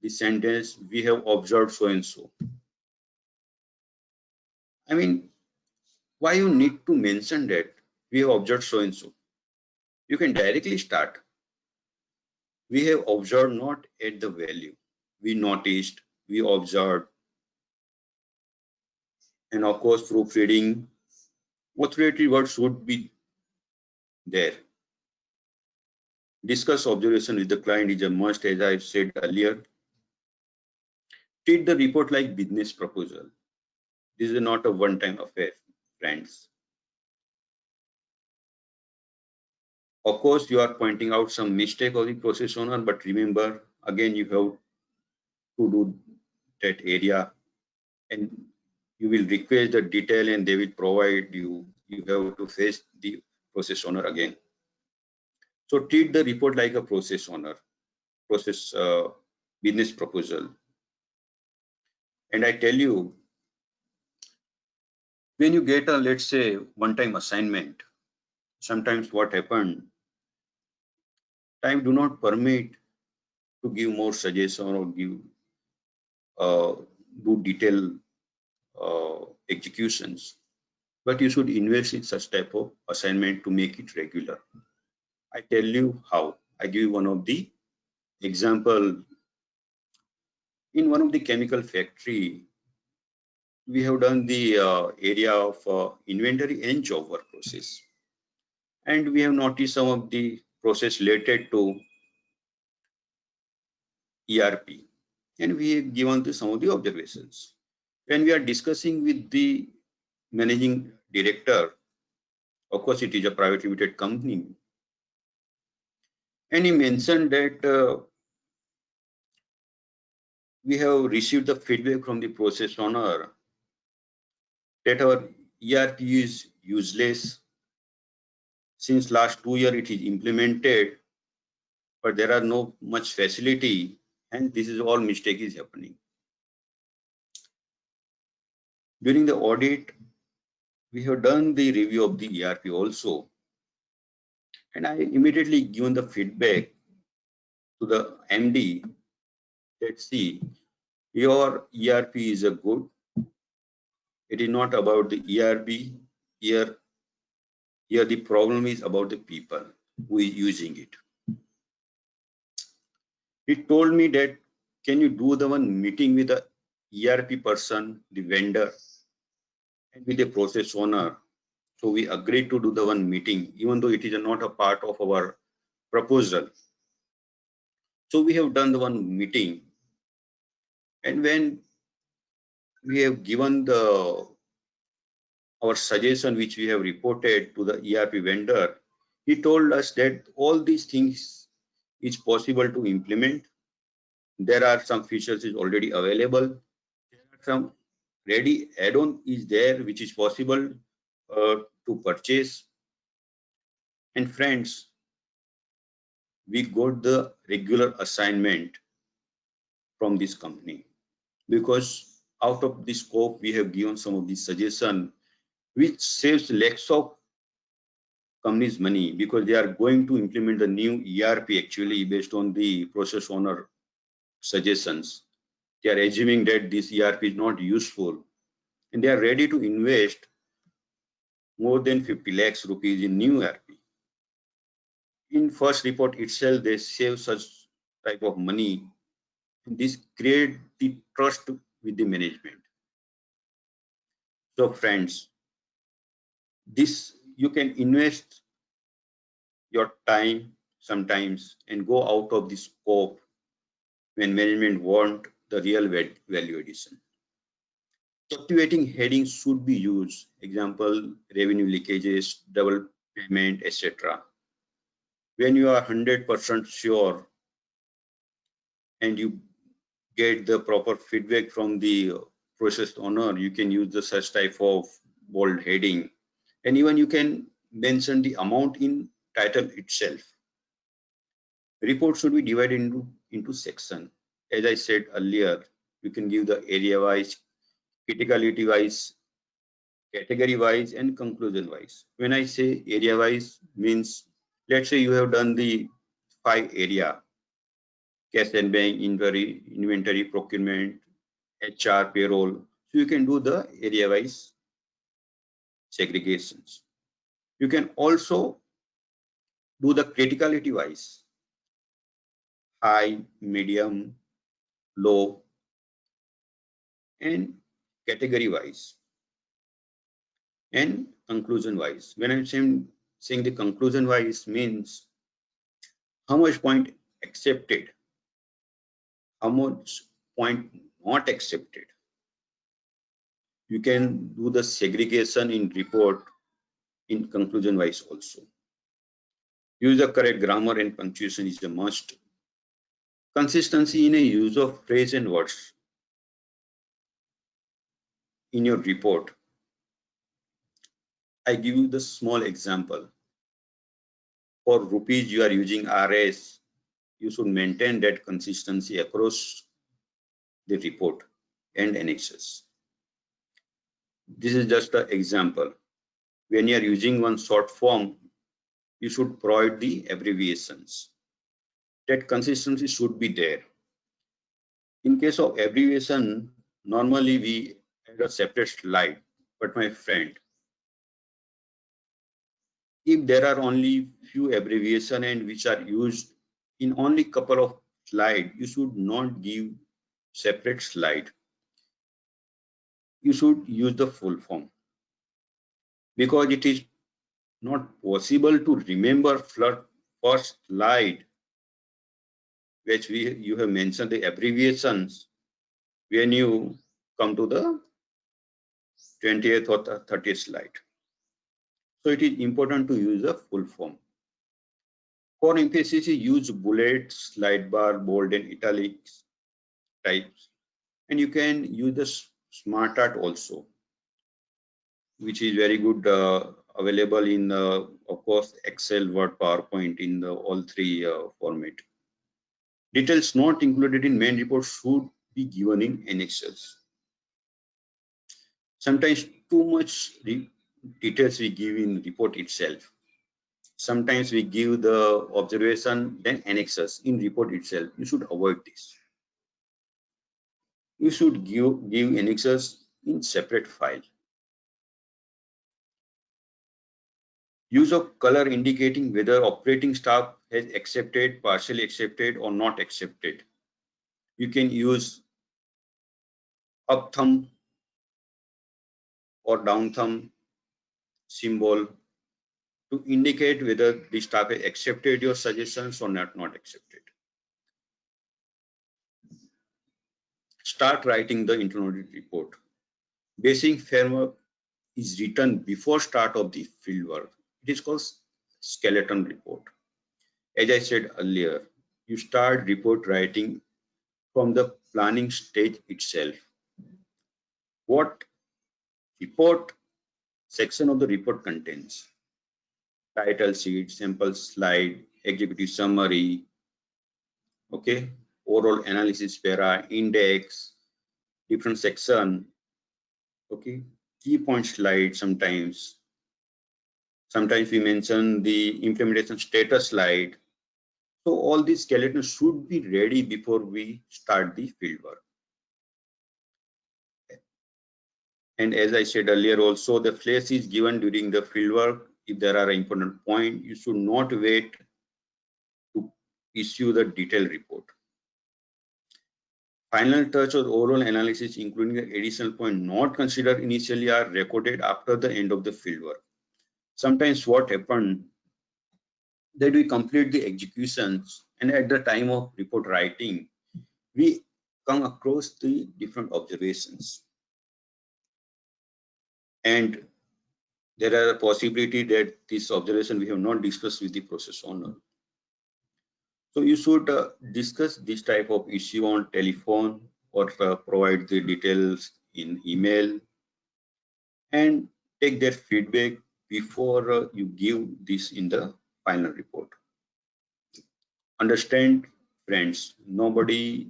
C: the sentence, we have observed so and so. I mean, why you need to mention that we have observed so and so? You can directly start. We have observed, not at the value. We noticed, we observed, and of course, proofreading, authoritative words should be there. Discuss observation with the client is a must, as I said earlier. Treat the report like business proposal. This is not a one-time affair, friends. Of course, you are pointing out some mistake of the process owner, but remember, again, you have to do that area, and you will request the detail and they will provide you. You have to face the process owner again. So treat the report like a process owner, process business proposal. And I tell you, when you get a, let's say, one-time assignment, sometimes what happened, time do not permit to give more suggestion or give do detailed executions. But you should invest in such type of assignment to make it regular. I tell you how. I give you one of the example. In one of the chemical factory, we have done the area of inventory and job work process. And we have noticed some of the process related to ERP. And we have given some of the observations. When we are discussing with the managing director, of course, it is a private limited company. And he mentioned that we have received the feedback from the process owner that our ERP is useless. Since last 2 years it is implemented, but there are no much facility, and this is all mistake is happening. During the audit, we have done the review of the ERP also, and I immediately given the feedback to the MD that see, your ERP is a good. It is not about the ERP. Here the problem is about the people who is using it. He told me that, can you do the one meeting with the ERP person, the vendor, and with the process owner? So we agreed to do the one meeting, even though it is not a part of our proposal. So we have done the one meeting, and when we have given our suggestion, which we have reported to the ERP vendor, he told us that all these things is possible to implement. There are some features is already available. There are some ready add-on is there, which is possible to purchase. And friends, we got the regular assignment from this company, because out of the scope we have given some of the suggestion which saves lakhs of companies money, because they are going to implement the new ERP actually based on the process owner suggestions. They are assuming that this ERP is not useful, and they are ready to invest more than 50 lakhs rupees in new ERP. In first report itself, they save such type of money. This create the trust with the management. So friends, this you can invest your time sometimes and go out of the scope when management want the real value addition. Captivating headings should be used. Example, revenue leakages, double payment, etc. When you are 100% sure and you get the proper feedback from the process owner, you can use the such type of bold heading, and even you can mention the amount in title itself. Report should be divided into section. As I said earlier, you can give the area wise, criticality wise, category wise, and conclusion wise. When I say area wise, means let's say you have done the 5 area: cash and bank, inventory, procurement, HR, payroll. So you can do the area wise segregations. You can also do the criticality wise. high, medium, low, and category wise and conclusion wise. When I'm saying the conclusion wise means how much point accepted, how much point not accepted. You can do the segregation in report in conclusion wise also. Use the correct grammar and punctuation is a must. Consistency in a use of phrase and words in your report. I give you the small example. For rupees, you are using RS. You should maintain that consistency across the report and annexes. This is just an example. When you are using one short form, you should provide the abbreviations. That consistency should be there. In case of abbreviation, normally we add a separate slide. But my friend, if there are only few abbreviations and which are used in only couple of slides, you should not give separate slide. You should use the full form because it is not possible to remember first slide which you have mentioned the abbreviations when you come to the 20th or 30th slide. So it is important to use a full form. For emphasis, use bullets, slide bar, bold and italics types. And you can use the smart art also, which is very good, available in, of course, Excel, Word, PowerPoint in the all three format. Details not included in main report should be given in annexes. Sometimes too much details we give in report itself. Sometimes we give the observation then annexes in report itself. You should avoid this. You should give annexes in separate file. Use of color indicating whether operating staff has accepted, partially accepted or not accepted. You can use up thumb or down thumb symbol to indicate whether the staff has accepted your suggestions or not accepted. Start writing the internal audit report. Basic framework is written before start of the fieldwork. It is called skeleton report. As I said earlier, you start report writing from the planning stage itself. What report section of the report contains? Title sheet, sample slide, executive summary, okay, overall analysis para, index, different section, okay, key point slide sometimes. Sometimes we mention the implementation status slide. So all these skeletons should be ready before we start the fieldwork. And as I said earlier also, the flash is given during the fieldwork. If there are important points, you should not wait to issue the detailed report. Final touch of overall analysis, including the additional point not considered initially, are recorded after the end of the fieldwork. Sometimes what happened that we complete the executions and at the time of report writing, we come across the different observations. And there are a possibility that this observation we have not discussed with the process owner. So you should discuss this type of issue on telephone or provide the details in email and take their feedback before you give this in the final report. Understand, friends, nobody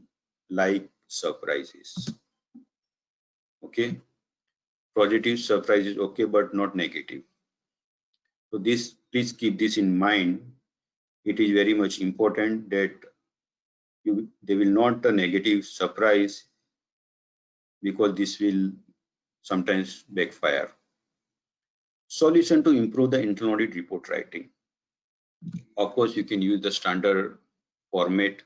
C: like surprises. Okay, positive surprises, okay, but not negative. So this, please keep this in mind. It is very much important that they will not a negative surprise because this will sometimes backfire. Solution to improve the internal audit report writing. Of course, you can use the standard format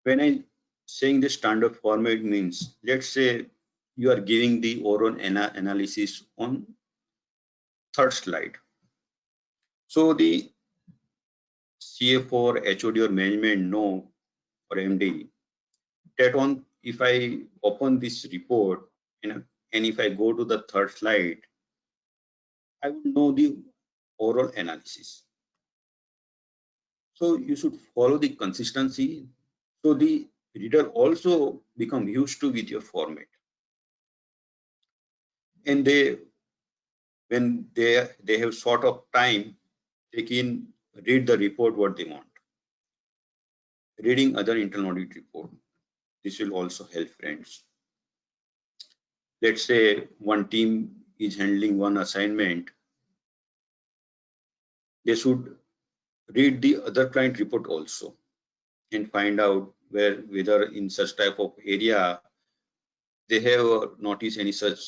C: When I saying the standard format means, let's say you are giving the oral analysis on third slide. So the CFO or HOD or management know, or MD, that on if I open this report and if I go to the third slide, I will know the oral analysis. So you should follow the consistency. So the reader also become used to with your format. And when they have sort of time, they can read the report what they want. Reading other internal audit report. This will also help, friends. Let's say one team is handling one assignment. They should read the other client report also and find out whether in such type of area they have noticed any such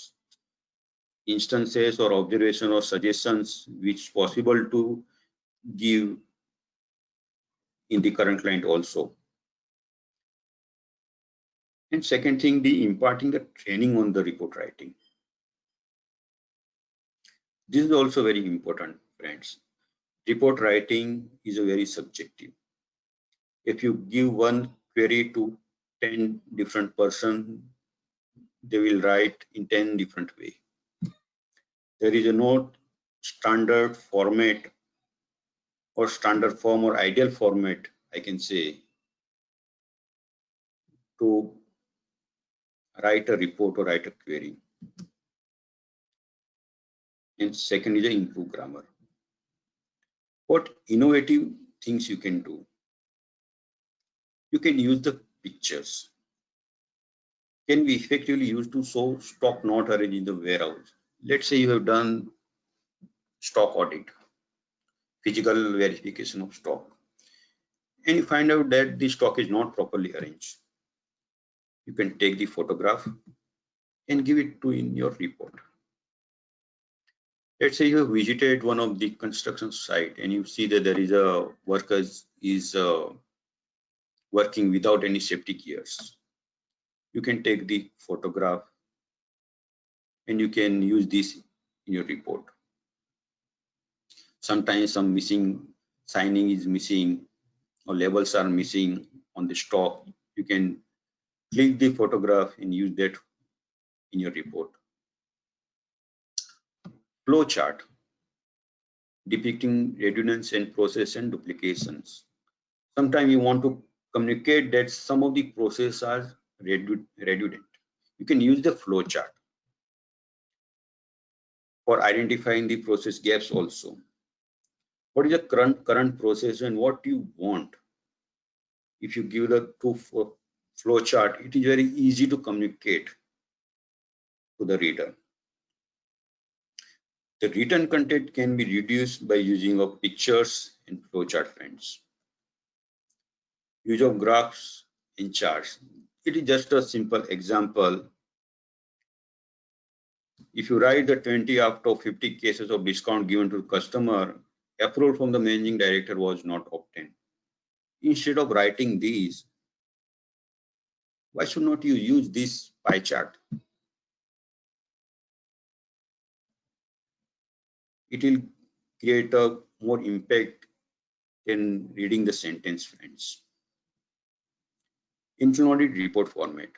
C: instances or observation or suggestions which possible to give in the current client also. And second thing, the imparting the training on the report writing. This is also very important, friends. Report writing is a very subjective. If you give one query to 10 different person, they will write in 10 different way. There is no standard format or standard form or ideal format, I can say, to write a report or write a query. And second is improve grammar. What innovative things you can do? You can use the pictures. Can be effectively used to show stock not arranged in the warehouse. Let's say you have done stock audit, physical verification of stock, and you find out that the stock is not properly arranged. You can take the photograph and give it to in your report. Let's say you have visited one of the construction site and you see that there is a worker is working without any safety gears. You can take the photograph and you can use this in your report. Sometimes some missing signing is missing or labels are missing on the stock. You can click the photograph and use that in your report. Flow chart depicting redundance and process and duplications. Sometimes you want to communicate that some of the processes are redundant. You can use the flow chart for identifying the process gaps also. What is the current process and what you want? If you give the two flow chart, it is very easy to communicate to the reader. The written content can be reduced by using of pictures and flowchart, friends. Use of graphs and charts. It is just a simple example. If you write the 20 out of 50 cases of discount given to the customer, approval from the managing director was not obtained. Instead of writing these, why should not you use this pie chart? It will create a more impact than reading the sentence, friends. Internal audit report format.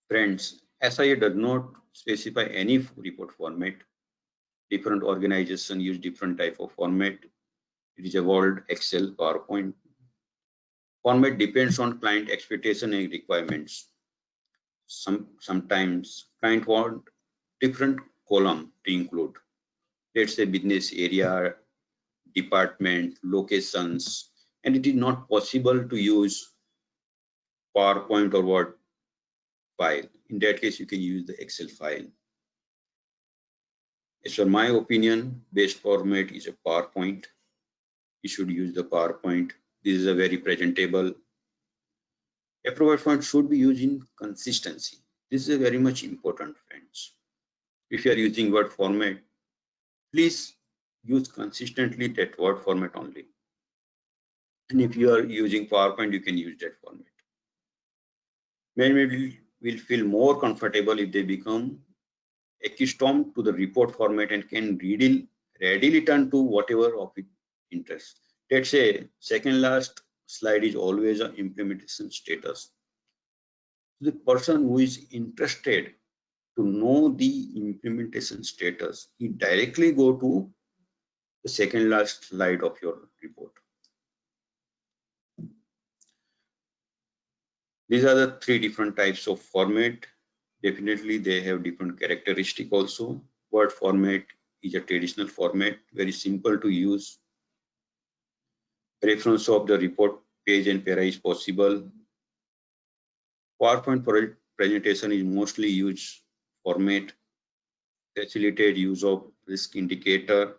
C: Friends, SIA does not specify any report format. Different organizations use different type of format. It is evolved Excel, PowerPoint. Format depends on client expectation and requirements. Sometimes client want different column to include. Let's say business area, department, locations, and it is not possible to use PowerPoint or Word file. In that case, you can use the Excel file. As for my opinion, best format is a PowerPoint. You should use the PowerPoint. This is a very presentable. Approval font should be used in consistency. This is very much important, friends. If you are using Word format, please use consistently that Word format only. And if you are using PowerPoint, you can use that format. Management will feel more comfortable if they become accustomed to the report format and can readily turn to whatever of it interest. Let's say second last slide is always an implementation status. The person who is interested to know the implementation status, he directly go to the second last slide of your report. These are the three different types of format. Definitely they have different characteristic also. Word format is a traditional format, very simple to use. Reference of the report page and para is possible. PowerPoint presentation is mostly used format. Facilitate use of risk indicator.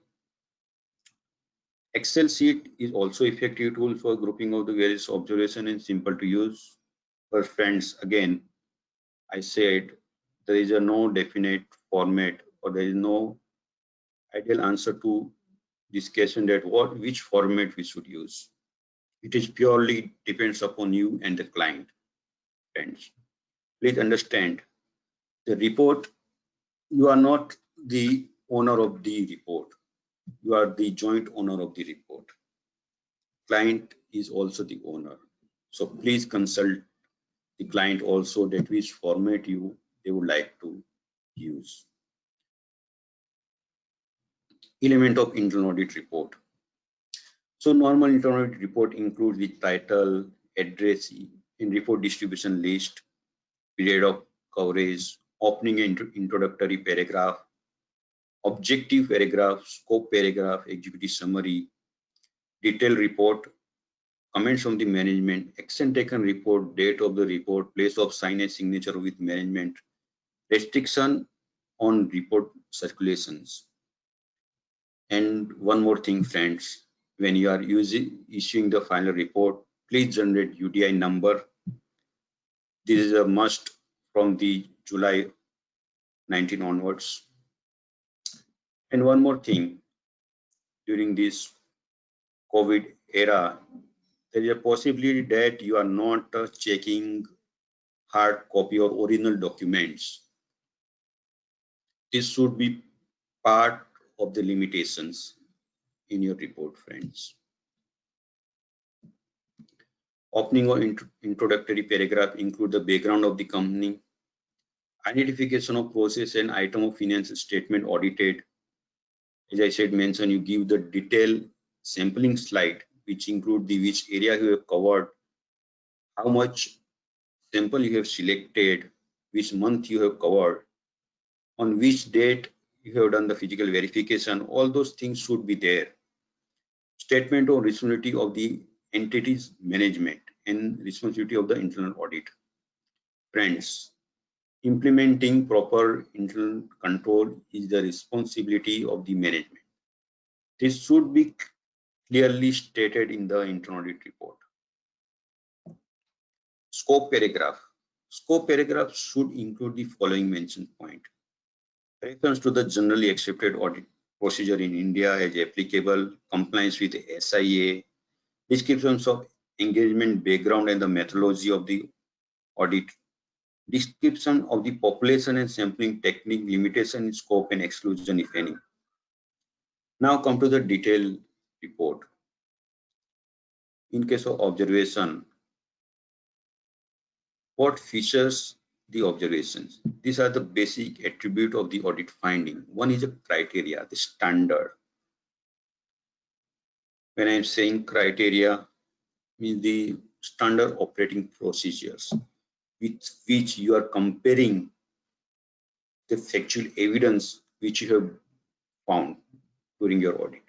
C: Excel sheet is also effective tool for grouping of the various observation and simple to use. But friends, again, I said there is no definite format or there is no ideal answer to this question that which format we should use. It is purely depends upon you and the client. Friends, please understand the report, you are not the owner of the report. You are the joint owner of the report. Client is also the owner. So please consult the client also that which format they would like to use. Element of internal audit report. So normal internal audit report includes the title, address, in report distribution list, period of coverage, opening and introductory paragraph, objective paragraph, scope paragraph, executive summary, detailed report, comments from the management, action taken report, date of the report, place of signage signature with management, restriction on report circulations. And one more thing, friends, when you are issuing the final report, please generate UDI number. This is a must from the July 19 onwards. And one more thing, during this COVID era, there is a possibility that you are not checking hard copy or original documents. This should be part of the limitations in your report, friends. Opening or introductory paragraph include the background of the company, identification of process and item of financial statement audited. As I said, mention you give the detailed sampling slide, which include the which area you have covered, how much sample you have selected, which month you have covered, on which date you have done the physical verification. All those things should be there. Statement of responsibility of the entity's management and responsibility of the internal audit. Friends, implementing proper internal control is the responsibility of the management. This should be clearly stated in the internal audit report. Scope paragraph. Scope paragraph should include the following mention point. Reference to the generally accepted audit procedure in India as applicable, compliance with SIA, descriptions of engagement background and the methodology of the audit, description of the population and sampling technique, limitation, scope and exclusion if any. Now come to the detailed report. In case of observation, what features the observations? These are the basic attribute of the audit finding. One is a criteria, the standard. When I'm saying criteria, means the standard operating procedures with which you are comparing the factual evidence which you have found during your audit.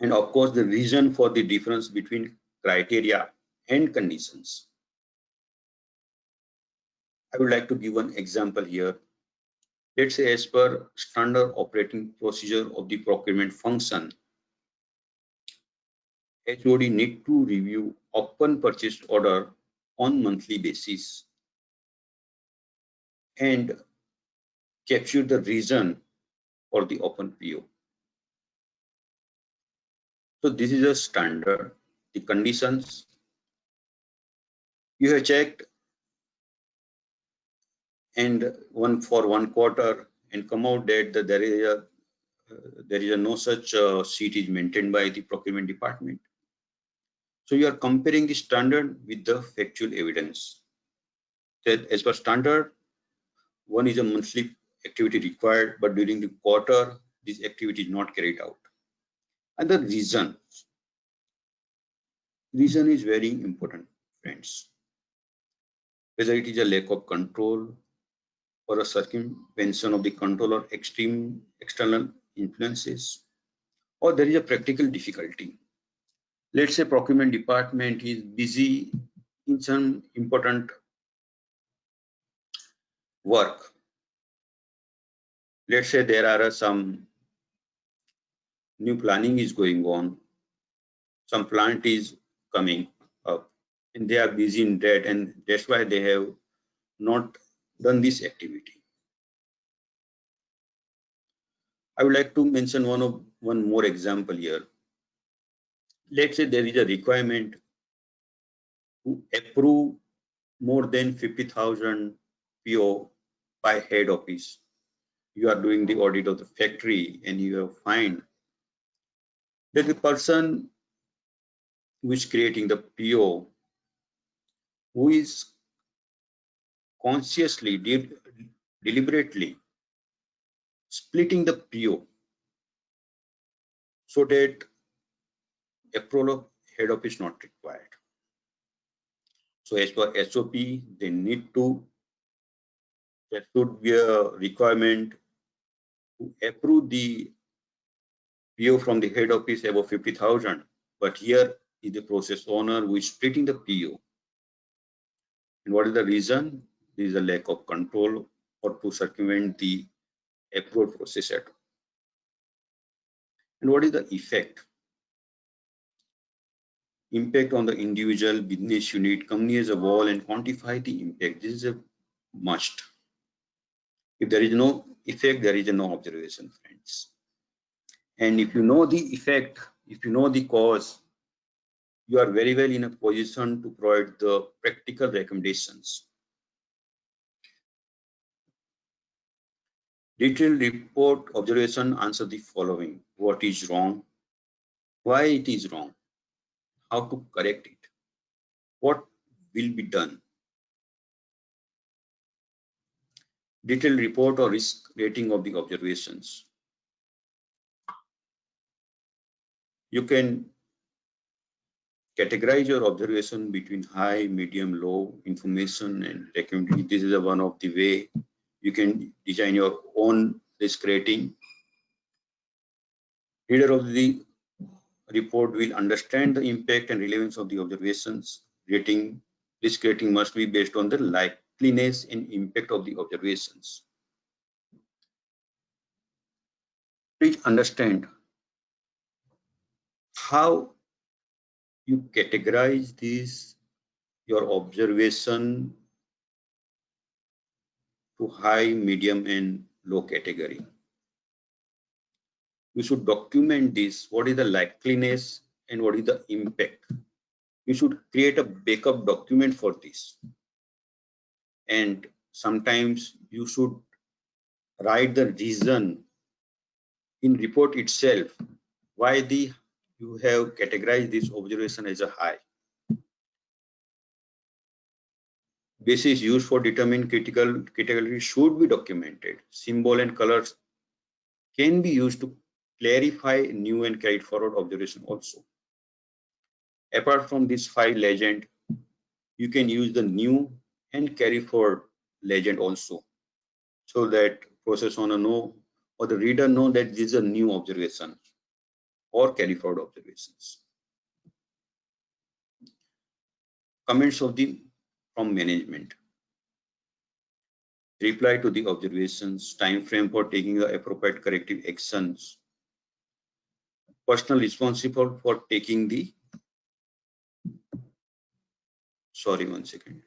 C: And of course, the reason for the difference between criteria and conditions. I would like to give one example here. Let's say as per standard operating procedure of the procurement function, HOD need to review open purchase order on monthly basis and capture the reason for the open PO. So this is a standard. The conditions you have checked and for one quarter and come out that there is a no such sheet is maintained by the procurement department. So you are comparing the standard with the factual evidence. That as per standard, one is a monthly activity required, but during the quarter, this activity is not carried out. And the reason is very important, friends. Whether it is a lack of control or a circumvention of the control or extreme external influences, or there is a practical difficulty. Let's say procurement department is busy in some important work. Let's say there are some new planning is going on, some plant is coming up, and they are busy in that, and that's why they have not done this activity. I would like to mention one more example here. Let's say there is a requirement to approve more than 50,000 PO by head office. You are doing the audit of the factory and you have find that the person who is creating the PO, who is consciously, deliberately splitting the PO so that approval of head office is not required. So as per SOP, they need to, there should be a requirement to approve the PO from the head office above 50,000. But here is the process owner who is splitting the PO. And what is the reason? There is a lack of control or to circumvent the approval process at all. And what is the effect? Impact on the individual, business unit, company as a whole, and quantify the impact. This is a must. If there is no effect, there is no observation, friends. And if you know the effect, if you know the cause, you are very well in a position to provide the practical recommendations. Detailed report observation answer the following: what is wrong, why it is wrong, how to correct it, what will be done. Detailed report or risk rating of the observations. You can categorize your observation between high, medium, low, information, and recommendation. This is one of the way you can design your own risk rating. Reader of the report will understand the impact and relevance of the observations. Risk rating must be based on the likeliness and impact of the observations. Please understand how you categorize this, your observation to high, medium, and low category. You should document this, what is the likeliness and what is the impact. You should create a backup document for this. And sometimes you should write the reason in report itself why you have categorized this observation as a high. Basis used for determining critical category should be documented. Symbol and colors can be used to clarify new and carried forward observation also. Apart from this 5 legend, you can use the new and carry forward legend also, so that process owner know or the reader know that this is a new observation or carry forward observations. Comments from management. Reply to the observations, time frame for taking the appropriate corrective actions, personal responsible for taking the, sorry, 1 second.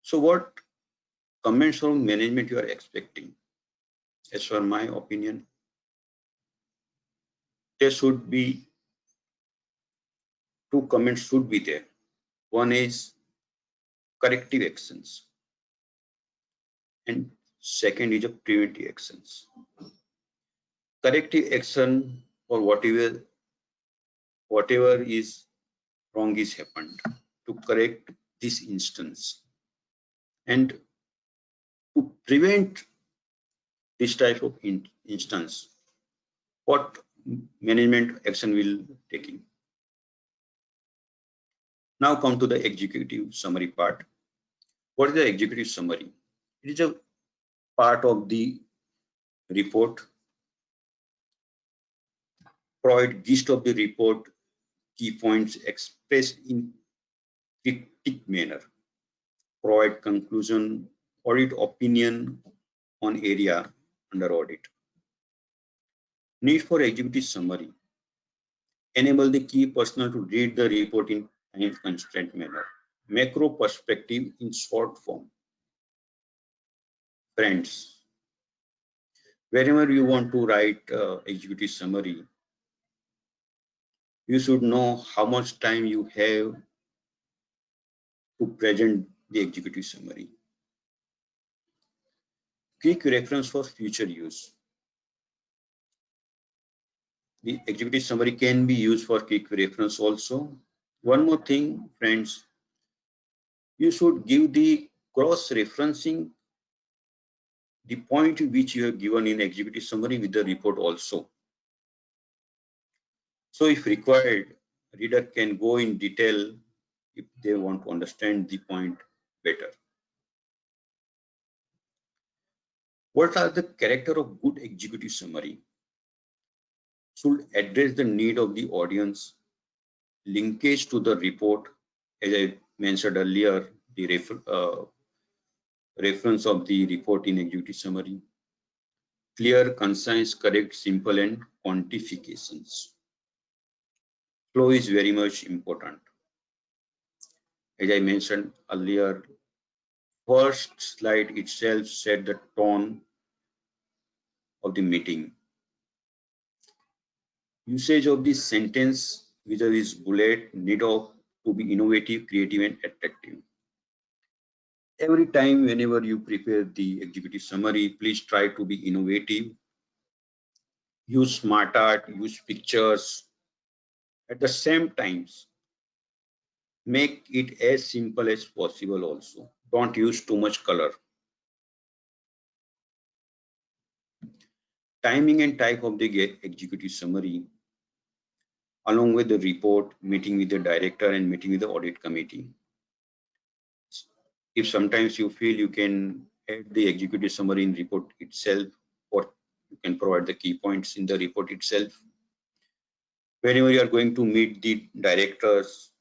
C: So what comments from management you are expecting? As per my opinion, there should be two comments should be there. One is corrective actions and second is a preventive actions. Corrective action or whatever is wrong is happened to correct this instance and to prevent this type of instance, what management action will taking. Now come to the executive summary part. What is the executive summary? It is a part of the report, provide gist of the report, key points expressed in cryptic manner, provide conclusion, audit opinion on area under audit. Need for executive summary. Enable the key personnel to read the report in time constraint manner. Macro perspective in short form. Friends, wherever you want to write executive summary, you should know how much time you have to present the executive summary. Quick reference for future use. The executive summary can be used for quick reference also. One more thing, friends, you should give the cross-referencing the point which you have given in executive summary with the report also. So if required, reader can go in detail if they want to understand the point better. What are the character of good executive summary? Should address the need of the audience, linkage to the report, as I mentioned earlier, the reference of the report in executive summary, clear, concise, correct, simple, and quantifications. Flow is very much important. As I mentioned earlier, first slide itself set the tone of the meeting. Usage of this sentence vis-a-vis bullet need of to be innovative, creative, and attractive. Every time whenever you prepare the executive summary, please try to be innovative. Use smart art, use pictures. At the same times, make it as simple as possible also. Don't use too much color. Timing and type of the executive summary, along with the report, meeting with the director and meeting with the audit committee. If sometimes you feel you can add the executive summary in report itself, or you can provide the key points in the report itself. Whenever you are going to meet the directors,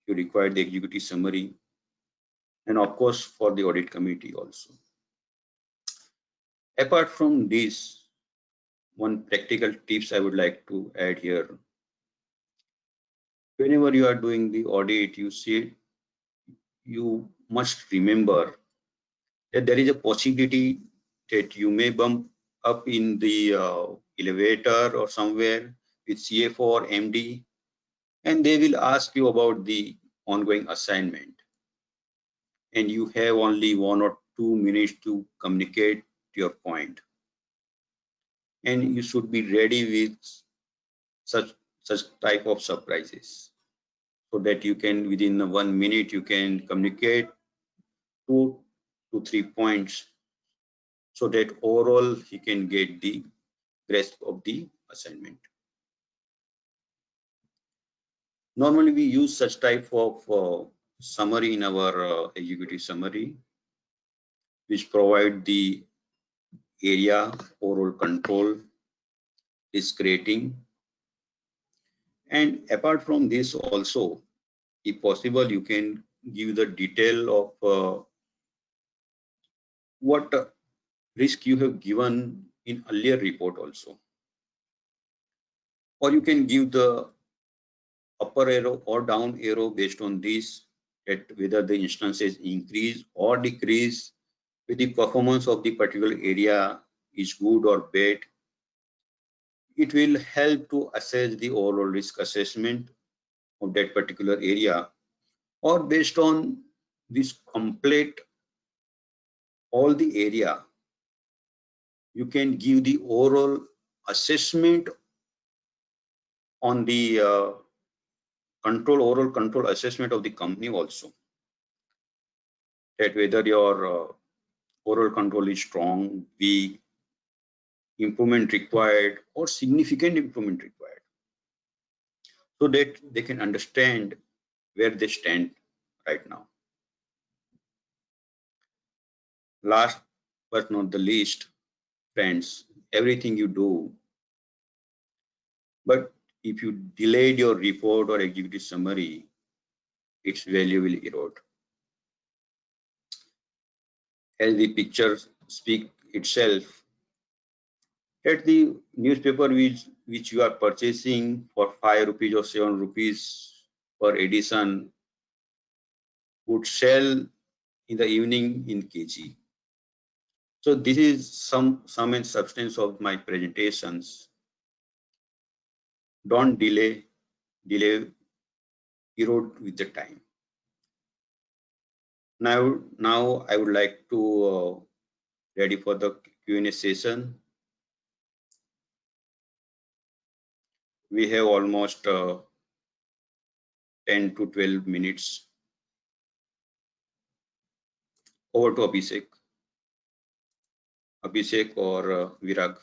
C: you require the executive summary, and of course for the audit committee also. Apart from this, one practical tips I would like to add here. Whenever you are doing the audit, you must remember that there is a possibility that you may bump up in the elevator or somewhere with CFO or MD, and they will ask you about the ongoing assignment. And you have only 1 or 2 minutes to communicate your point. And you should be ready with such type of surprises, so that you can, within 1 minute, you can communicate 2 to 3 points, so that overall he can get the grasp of the assignment. Normally we use such type of summary in our executive summary, which provide the area, overall control, risk rating, and apart from this also, if possible, you can give the detail of what risk you have given in earlier report also, or you can give the upper arrow or down arrow based on this, that whether the instances increase or decrease, whether the performance of the particular area is good or bad. It will help to assess the overall risk assessment of that particular area, or based on this complete all the area, you can give the overall assessment on the overall control assessment of the company also, that whether your overall control is strong, weak, improvement required, or significant improvement required, so that they can understand where they stand right now. Last but not the least, friends, everything you do, but if you delayed your report or executive summary, its value will erode. As the picture speaks itself, at the newspaper which you are purchasing for 5 rupees or 7 rupees per edition would sell in the evening in kg. So this is some and substance of my presentations. Don't delay, erode with the time. Now I would like to ready for the Q&A session. We have almost 10 to 12 minutes. Over to Abhishek. Abhishek or Virag.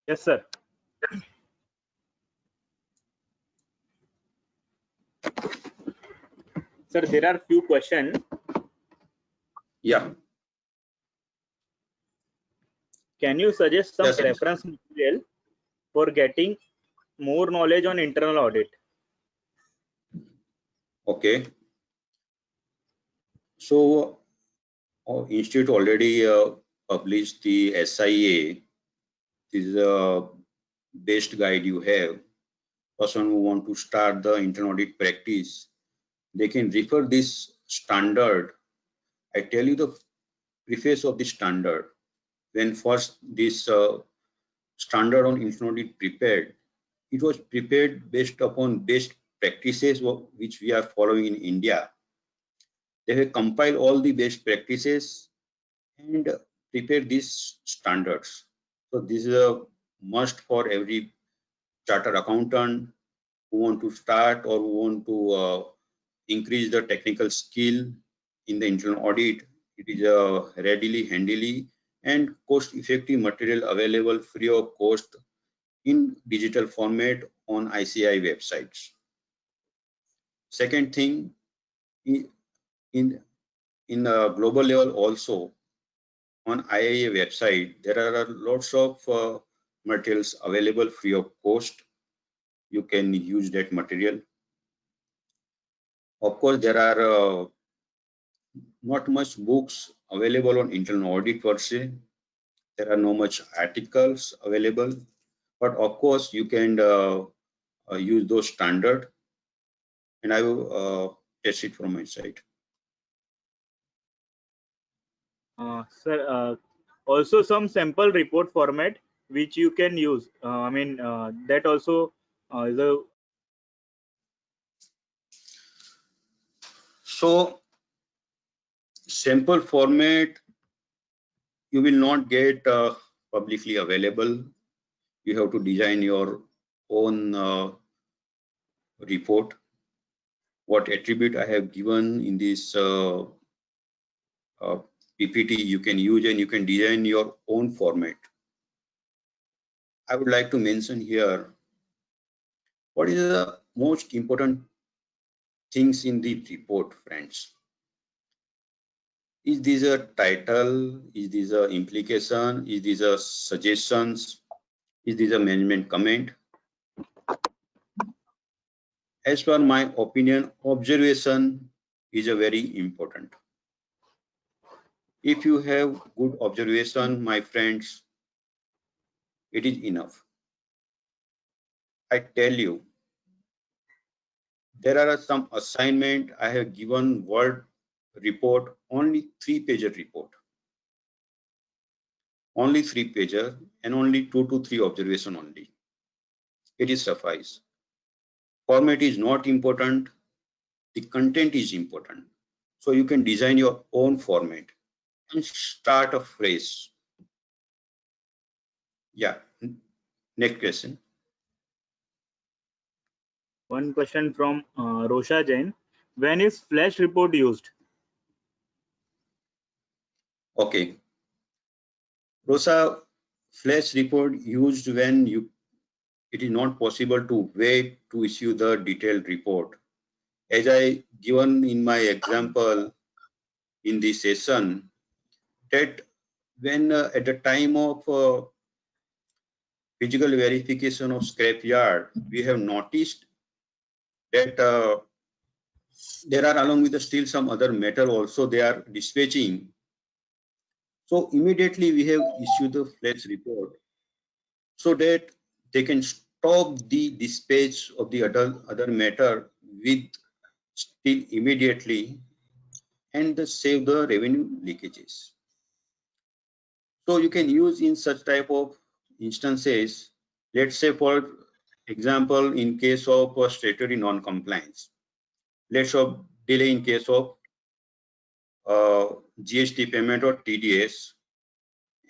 A: Yes, sir. Sir, there are few questions.
C: Yeah.
A: Can you suggest some
C: Yes,
A: reference material for getting more knowledge on internal audit?
C: Okay. So, Institute already published the SIA. This is a best guide you have. Person who want to start the internal audit practice, they can refer this standard. I tell you the preface of the standard. When first this standard on internal audit prepared, it was prepared based upon best practices which we are following in India. They have compiled all the best practices and prepare these standards. So this is a must for every chartered accountant who want to start or who want to increase the technical skill in the internal audit. It is a readily, handily, and cost-effective material available free of cost in digital format on ICAI websites. Second thing, in a global level also, on IIA website, there are lots of materials available free of cost. You can use that material. Of course, there are not much books available on internal audit per se. There are no much articles available, but of course you can use those standard, and I will test it from my side.
A: Sir, also some sample report format which you can use. I mean, that also is a.
C: So sample format you will not get publicly available. You have to design your own report. What attribute I have given in this PPT you can use, and you can design your own format. I would like to mention here what is the most important things in the report, friends. Is this a title? Is this a implication? Is this a suggestions? Is this a management comment? As per my opinion, observation is a very important. If you have good observation, my friends, it is enough. I tell you, There are some assignment. I have given Word report, only 3-pager report. Only 3-pager and only 2 to 3 observation only. It is suffice. Format is not important. The content is important. So you can design your own format and start afresh. Yeah. Next question.
A: One question from Rosha Jain. When is flash report used?
C: Okay. Rosa, flash report used when it is not possible to wait to issue the detailed report. As I given in my example in this session, that when at the time of physical verification of scrapyard, we have noticed that there are, along with the still some other metal also they are dispatching. So immediately we have issued the flash report so that they can stop the dispatch of the other matter with still immediately and save the revenue leakages. So you can use in such type of instances, let's say for example, in case of statutory non-compliance, let's say delay in case of GST payment or TDS,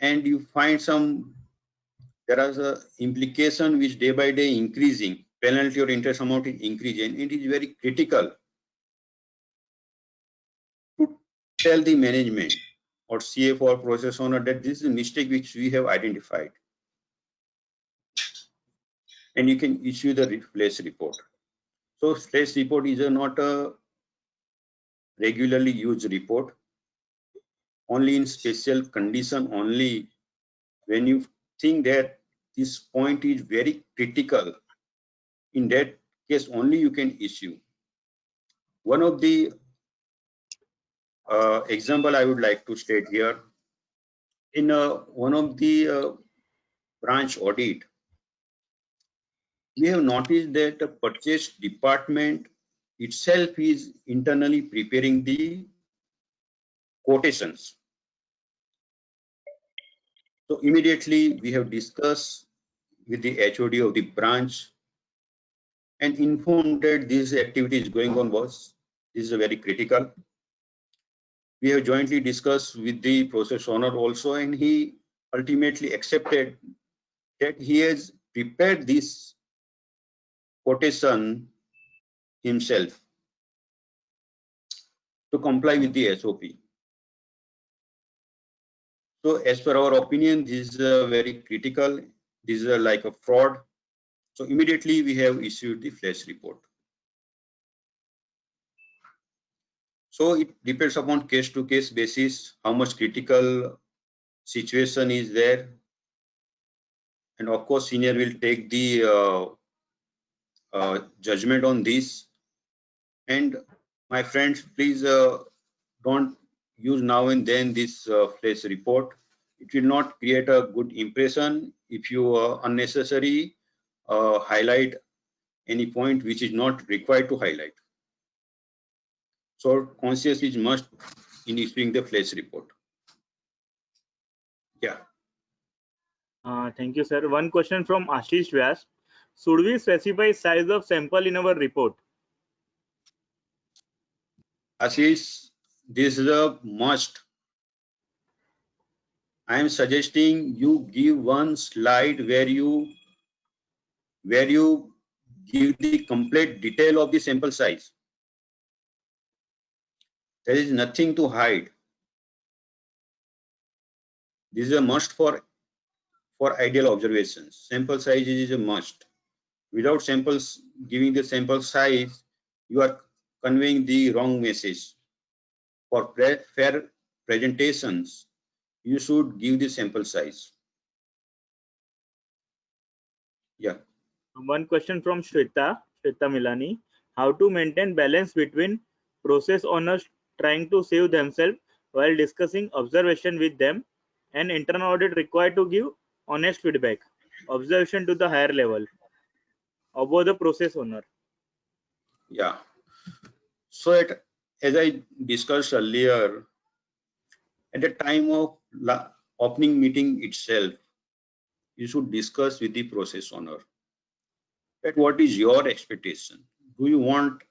C: and you find there is a implication which day by day increasing, penalty or interest amount is increasing, it is very critical to tell the management or CF or process owner that this is a mistake which we have identified. And you can issue the flash report. So flash report is not a regularly used report, only in special condition, only when you think that this point is very critical. In that case only you can issue. One of the example I would like to state here, in one of the branch audit, we have noticed that the purchase department itself is internally preparing the quotations. So immediately we have discussed with the HOD of the branch and informed that this activity is going on, boss. This is very critical. We have jointly discussed with the process owner also, and he ultimately accepted that he has prepared this quotation himself to comply with the SOP. So as per our opinion, this is very critical. This is like a fraud. So immediately we have issued the flash report. So it depends upon case to case basis, how much critical situation is there. And of course, senior will take the judgment on this. And my friends, please don't use now and then this flash report. It will not create a good impression if you unnecessary highlight any point which is not required to highlight. So conscious is must in issuing the flash report. Yeah.
A: Thank you, sir. One question from Ashish Vyas. Should we specify size of sample in our report?
C: Ashish, this is a must. I am suggesting you give one slide where you give the complete detail of the sample size. There is nothing to hide. This is a must for ideal observations. Sample size is a must. Without samples, giving the sample size, you are conveying the wrong message. For fair presentations, you should give the sample size. Yeah.
A: One question from Shweta Milani. How to maintain balance between process owners trying to save themselves while discussing observation with them and internal audit required to give honest feedback, observation to the higher level above the process owner?
C: Yeah. So as I discussed earlier, at the time of opening meeting itself, you should discuss with the process owner that what is your expectation. Do you want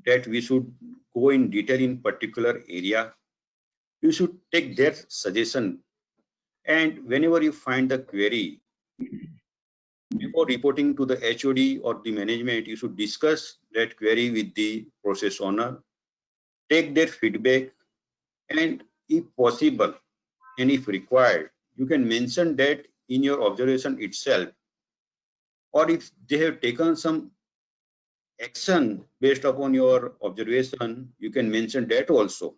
C: that we should go in detail in particular area? You should take their suggestion, and whenever you find the query, before reporting to the HOD or the management, you should discuss that query with the process owner, take their feedback, and if possible and if required, you can mention that in your observation itself, or if they have taken some action based upon your observation, you can mention that also.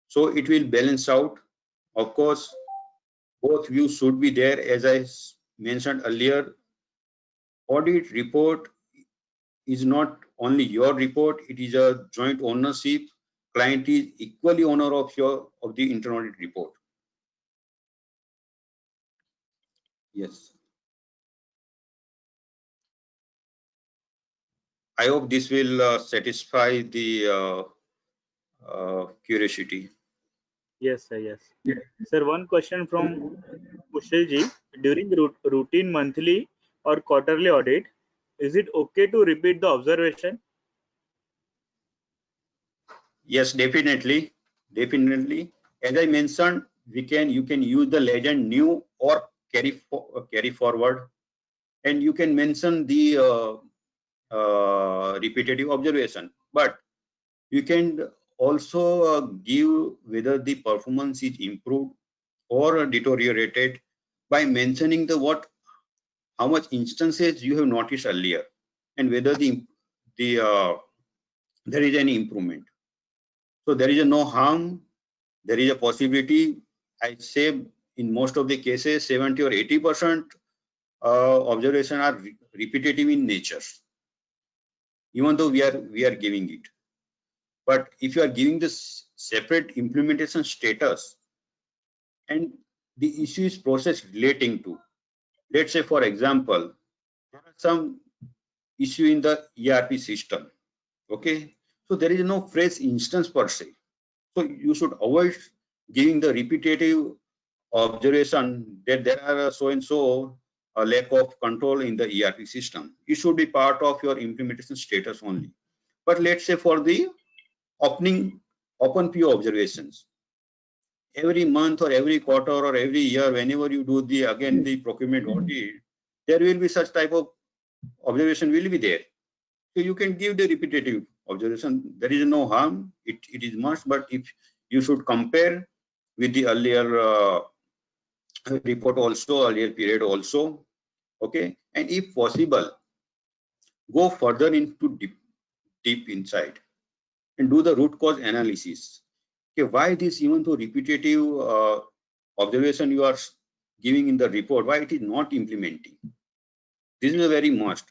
C: So it will balance out. Of course, both views should be there. As I mentioned earlier, audit report is not only your report, it is a joint ownership. Client is equally owner of the internal audit report. Yes. I hope this will satisfy the curiosity.
A: Yes, sir. Yes. Sir, one question from Kushal during routine monthly or quarterly audit, is it okay to repeat the observation?
C: Yes, definitely. Definitely. As I mentioned, you can use the legend new or carry forward, and you can mention the repetitive observation. But you can also give whether the performance is improved or deteriorated by mentioning how much instances you have noticed earlier and whether there is any improvement. So there is no harm. There is a possibility. I say in most of the cases, 70 or 80% observation are repetitive in nature, even though we are giving it. But if you are giving this separate implementation status and the issue is process relating to, let's say for example, there are some issue in the ERP system. Okay, so there is no fresh instance per se. So you should avoid giving the repetitive observation that there are so and so a lack of control in the ERP system. It should be part of your implementation status only. But let's say for the open PO observations, every month or every quarter or every year, whenever you do the procurement audit, there will be such type of observation will be there. So you can give the repetitive observation. There is no harm. It is must, but if you should compare with the earlier report also, earlier period also. Okay, and if possible, go further into deep inside and do the root cause analysis. Okay, why this, even though repetitive observation you are giving in the report, why it is not implementing? This is a very must.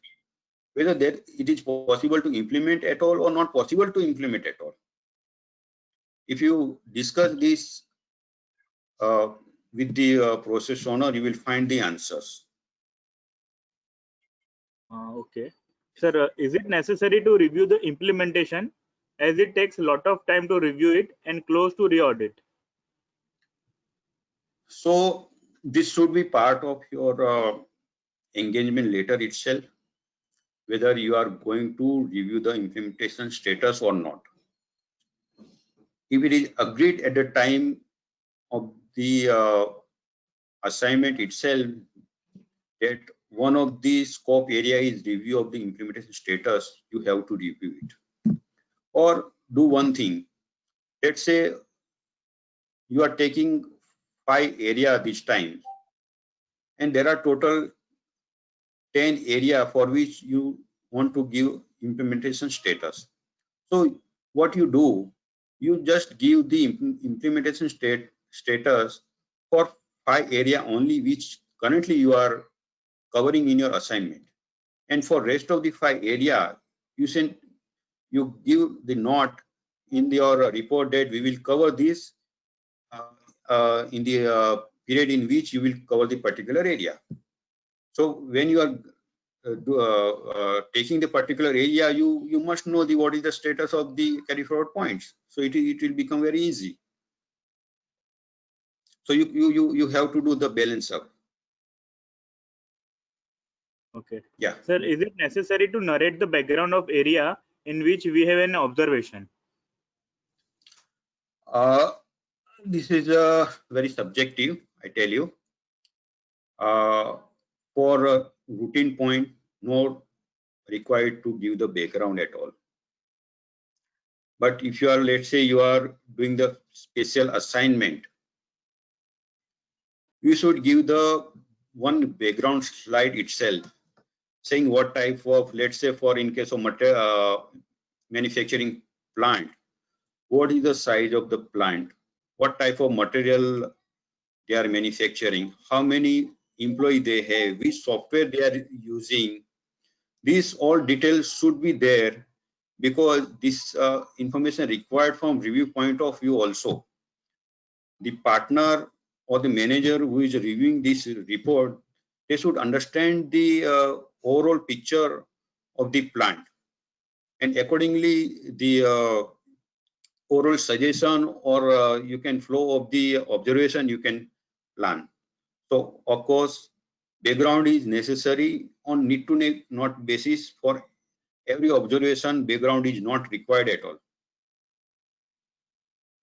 C: Whether that it is possible to implement at all or not possible to implement at all. If you discuss this with the process owner, you will find the answers.
A: Okay. Sir, is it necessary to review the implementation as it takes a lot of time to review it and close to re-audit?
C: So this should be part of your engagement letter itself, whether you are going to review the implementation status or not. If it is agreed at the time of the assignment itself that one of the scope area is review of the implementation status, you have to review it. Or do one thing. Let's say you are taking 5 area this time, and there are total 10 area for which you want to give implementation status. So what you do, you just give the implementation status for 5 area only which currently you are covering in your assignment. And for rest of the 5 area, you give the note in your report that we will cover this in the period in which you will cover the particular area. So when you are taking the particular area, you must know what is the status of the carry forward points. So it will become very easy. So you have to do the balance up.
A: Okay.
C: Yeah.
A: Sir, is it necessary to narrate the background of area in which we have an observation?
C: This is very subjective, I tell you. For a routine point, not required to give the background at all. But if you are, let's say you are doing the special assignment, you should give the one background slide itself, saying what type of, let's say for in case of manufacturing plant, what is the size of the plant, what type of material they are manufacturing, how many employees they have, which software they are using. These all details should be there, because this information required from review point of view also. The partner or the manager who is reviewing this report, they should understand the overall picture of the plant, and accordingly the overall suggestion or you can flow of the observation you can plan. So of course background is necessary on need to need not basis. For every observation background is not required at all.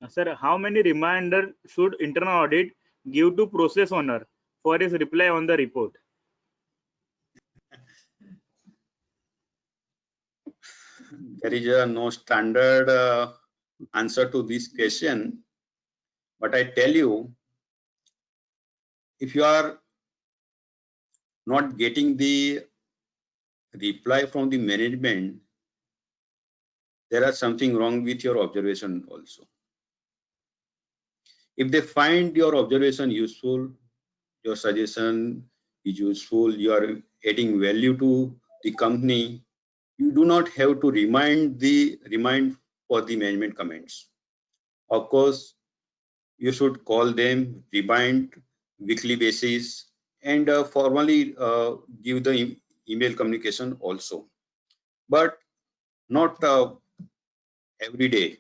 A: Sir, how many reminders should internal audit give to process owner for his reply on the report?
C: There is no standard answer to this question, but I tell you, if you are not getting the reply from the management, there is something wrong with your observation also. If they find your observation useful, your suggestion is useful, you are adding value to the company, you do not have to remind for the management comments. Of course, you should call them, remind weekly basis, and formally give the email communication also, but not every day.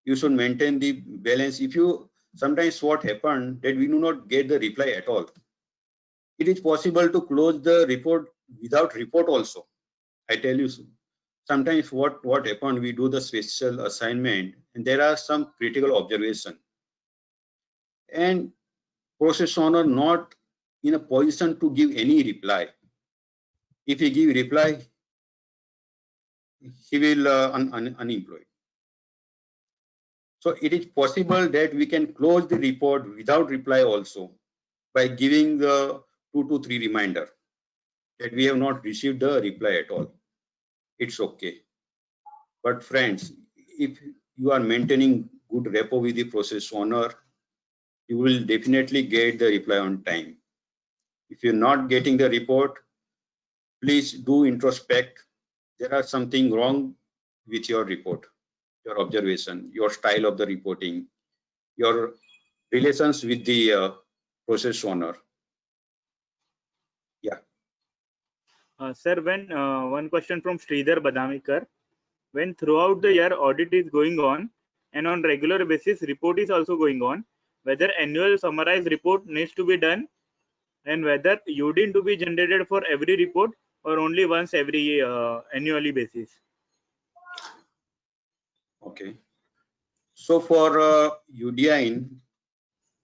C: You should maintain the balance. If you sometimes what happened that we do not get the reply at all, it is possible to close the report without report also. I tell you, sometimes what happened, we do the special assignment and there are some critical observation, and process owner not in a position to give any reply. If he give reply, he will unemployed. So it is possible that we can close the report without reply also by giving the 2 to 3 reminder that we have not received the reply at all. It's okay. But friends, if you are maintaining good rapport with the process owner, you will definitely get the reply on time. If you're not getting the report, please do introspect. There are something wrong with your report, your observation, your style of the reporting, your relations with the process owner. Yeah.
A: Sir, when one question from Sridhar Badamikar, when throughout the year audit is going on and on regular basis report is also going on, whether annual summarized report needs to be done, and whether UDIN to be generated for every report or only once every annually basis?
C: Okay. So for UDIN,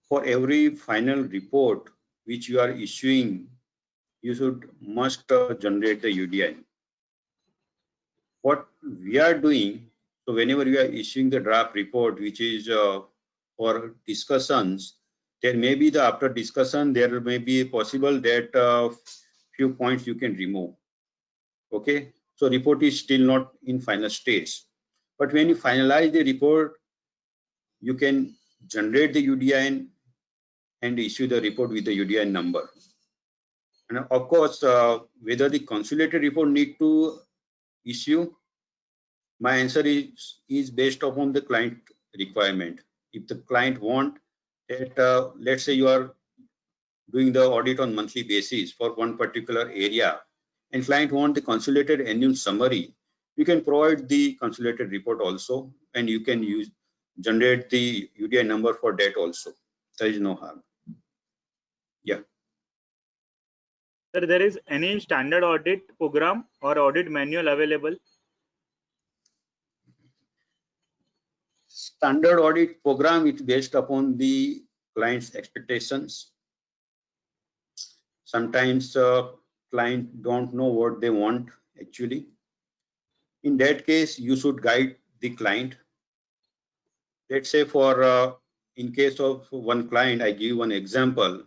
C: for every final report which you are issuing, you must generate the UDIN. What we are doing, so whenever we are issuing the draft report, which is for discussions, there may be after discussion, there may be possible that few points you can remove. Okay, so report is still not in final stage. But when you finalize the report, you can generate the UDIN and issue the report with the UDIN number. And of course, whether the consolidated report need to issue, my answer is based upon the client requirement. If the client want that, let's say you are doing the audit on monthly basis for one particular area, and client want the consolidated annual summary, you can provide the consolidated report also, and you can generate the UDI number for that also. There is no harm. Yeah.
A: Sir, there is any standard audit program or audit manual available?
C: Standard audit program is based upon the client's expectations. Sometimes client don't know what they want actually. In that case, you should guide the client. Let's say for in case of one client, I give one example.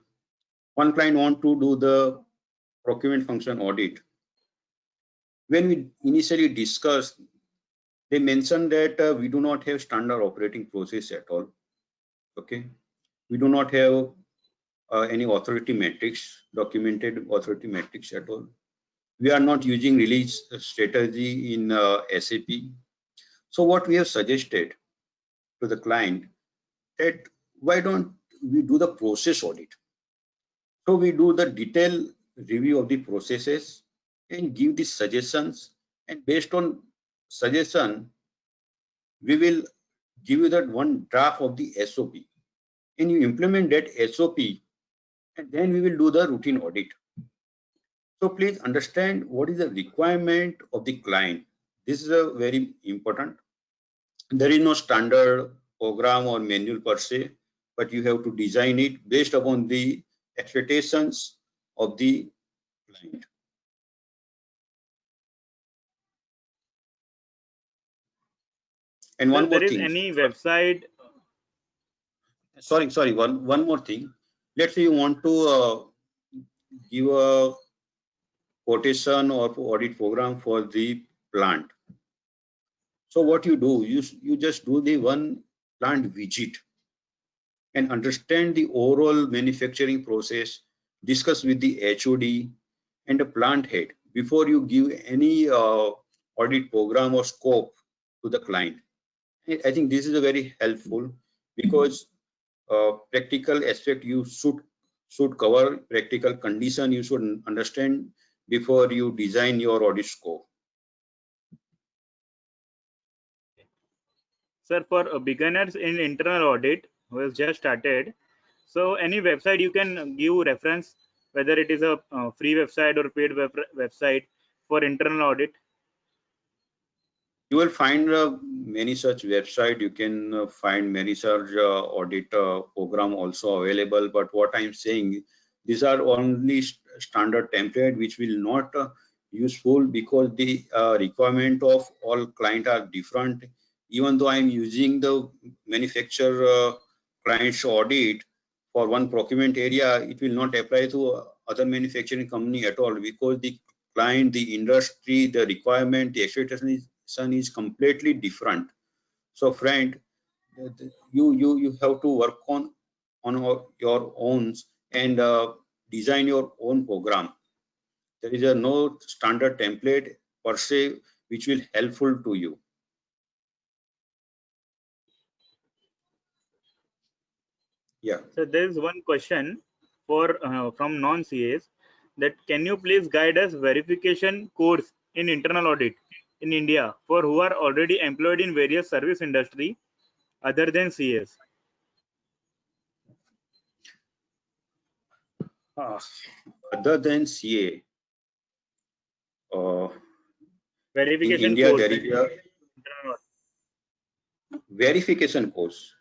C: One client want to do the procurement function audit. When we initially discussed, they mentioned that we do not have standard operating process at all. Okay, we do not have any authority metrics, documented authority metrics at all. We are not using release strategy in SAP. So what we have suggested to the client that why don't we do the process audit? So we do the detailed review of the processes and give the suggestions, and based on suggestion, we will give you that one draft of the SOP, and you implement that SOP, and then we will do the routine audit. So please understand what is the requirement of the client. This is a very important. There is no standard program or manual per se, but you have to design it based upon the expectations of the client. And
A: Sir,
C: one more
A: there is
C: thing.
A: any website?
C: Sorry. One more thing. Let's say you want to give a quotation or audit program for the plant. So what you do, you just do the one plant visit and understand the overall manufacturing process, discuss with the HOD and the plant head before you give any audit program or scope to the client. I think this is a very helpful, because practical aspect you should cover, practical condition you should understand before you design your audit scope.
A: Sir, for beginners in internal audit who has just started, so any website you can give reference, whether it is a free website or paid website for internal audit?
C: You will find many such website. You can find many such audit program also available. But what I'm saying, these are only standard template which will not useful, because the requirement of all client are different. Even though I'm using the manufacturer client's audit for one procurement area, it will not apply to other manufacturing company at all, because the client, the industry, the requirement, the expectation is completely different. So friend, you have to work on your own and design your own program. There is no standard template per se which will helpful to you. Yeah.
A: So there is one question for from non-CAs, that can you please guide us verification course in internal audit in India for who are already employed in various service industry other than CAs?
C: Other than CA, in
A: Verification
C: India
A: course.
C: there is a verification course.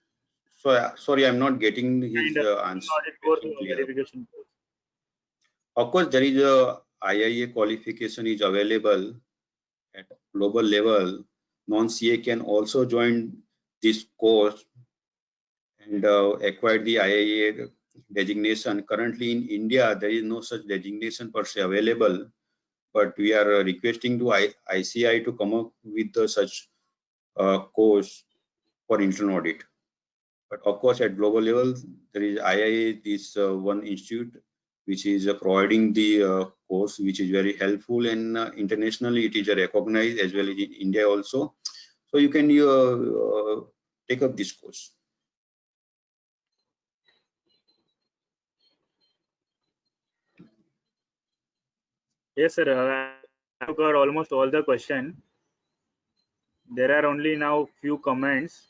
C: So sorry, I'm not getting his answer.
A: audit course or verification course.
C: Of course, there is a IIA qualification is available at global level. Non-CA can also join this course and acquire the IIA designation. Currently in India, there is no such designation per se available, but we are requesting to ICI to come up with such course for internal audit. But of course, at global level, there is IIA, this one institute which is providing the course, which is very helpful, and internationally it is recognized as well as in India also. So you can take up this course.
A: Yes, sir. I have covered almost all the question. There are only now few comments.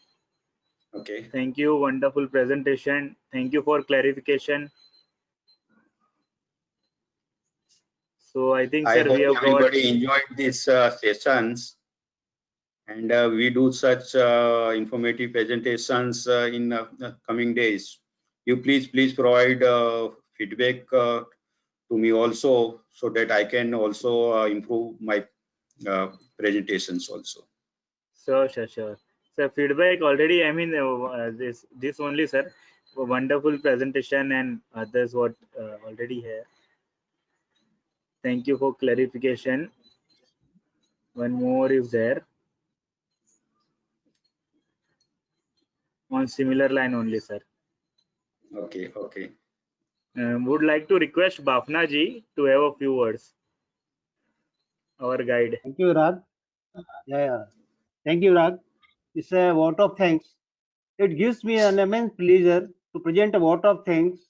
C: Okay.
A: Thank you. Wonderful presentation. Thank you for clarification. So I think,
C: I
A: sir,
C: hope
A: we have covered.
C: everybody enjoyed these sessions, and we do such informative presentations in coming days. You please provide feedback to me also, so that I can also improve my presentations also.
A: Sure. So feedback already. I mean, this only, sir. Wonderful presentation and others what already here. Thank you for clarification. One more is there on similar line only, sir.
C: Okay.
A: Would like to request Bafna ji to have a few words. Our guide.
D: Thank you, Rag. Yeah. Thank you, Rag. It's a vote of thanks. It gives me an immense pleasure to present a vote of thanks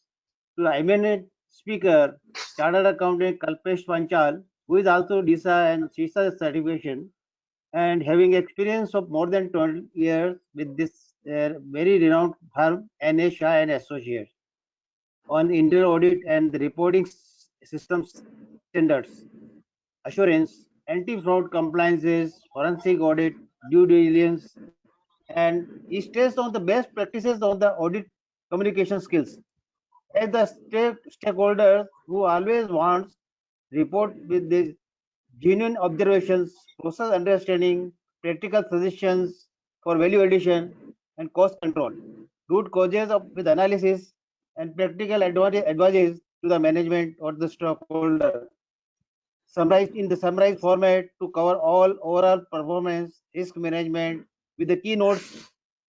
D: to the eminent speaker, Chartered Accountant Kalpesh Panchal, who is also DISA and CISA certification, and having experience of more than 12 years with this very renowned firm, NA Shah and Associates, on internal audit and the reporting systems standards, assurance, anti-fraud compliances, forensic audit, due diligence, and he stressed on the best practices on the audit communication skills. As the stakeholders who always wants report with the genuine observations, process understanding, practical suggestions for value addition and cost control, root causes of with analysis and practical advices to the management or the stockholder. Summarized in the summarized format to cover all overall performance, risk management with the keynotes,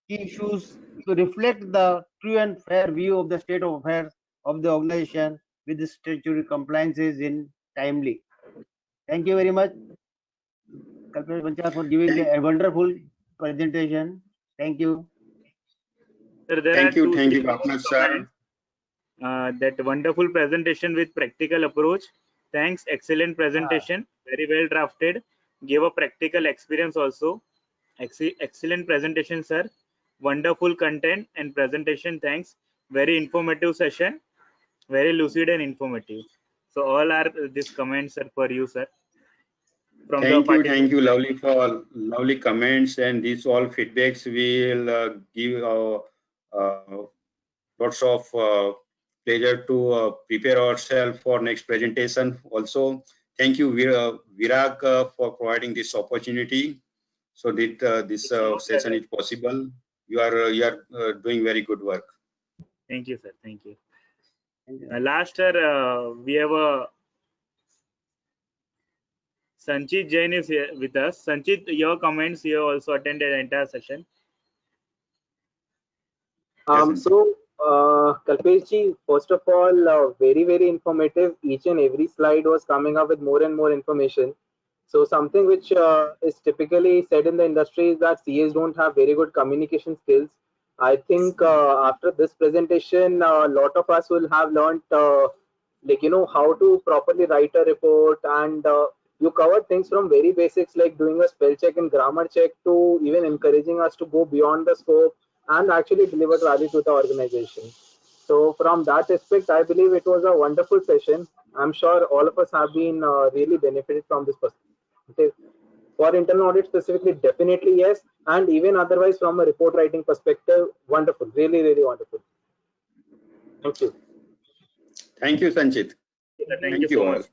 D: key issues to reflect the true and fair view of the state of affairs of the organization with the statutory compliances in timely. Thank you very much, Kalpesh Panchal, for giving a wonderful presentation. Thank you.
A: Sir, there
C: Thank
A: are
C: you,
A: two, three
C: Bafna sir.
A: comments. That wonderful presentation with practical approach. Thanks. Excellent presentation. Very well drafted. Give a practical experience also. Excellent presentation, sir. Wonderful content and presentation. Thanks. Very informative session. Very lucid and informative. So all are these comments are for you, sir. From the
C: Thank you, lovely for lovely comments, and these all feedbacks will give lots of pleasure to prepare ourselves for next presentation. Also, thank you, Virag, for providing this opportunity, so that this session is possible. You are doing very good work.
A: Thank you, sir. Thank you. Last year, we have a Sanchit Jain is here with us. Sanchit, your comments here also attended the entire session.
B: Kalpesh ji, first of all, very informative. Each and every slide was coming up with more and more information. So something which is typically said in the industry is that CAs don't have very good communication skills. I think after this presentation, a lot of us will have learned how to properly write a report, and you covered things from very basics like doing a spell check and grammar check to even encouraging us to go beyond the scope and actually deliver value to the organization. So from that aspect, I believe it was a wonderful session. I'm sure all of us have been really benefited from this perspective. For internal audit specifically, definitely yes, and even otherwise from a report writing perspective, wonderful, really wonderful. Thank you.
C: Thank you, Sanchit.
A: Thank you so much.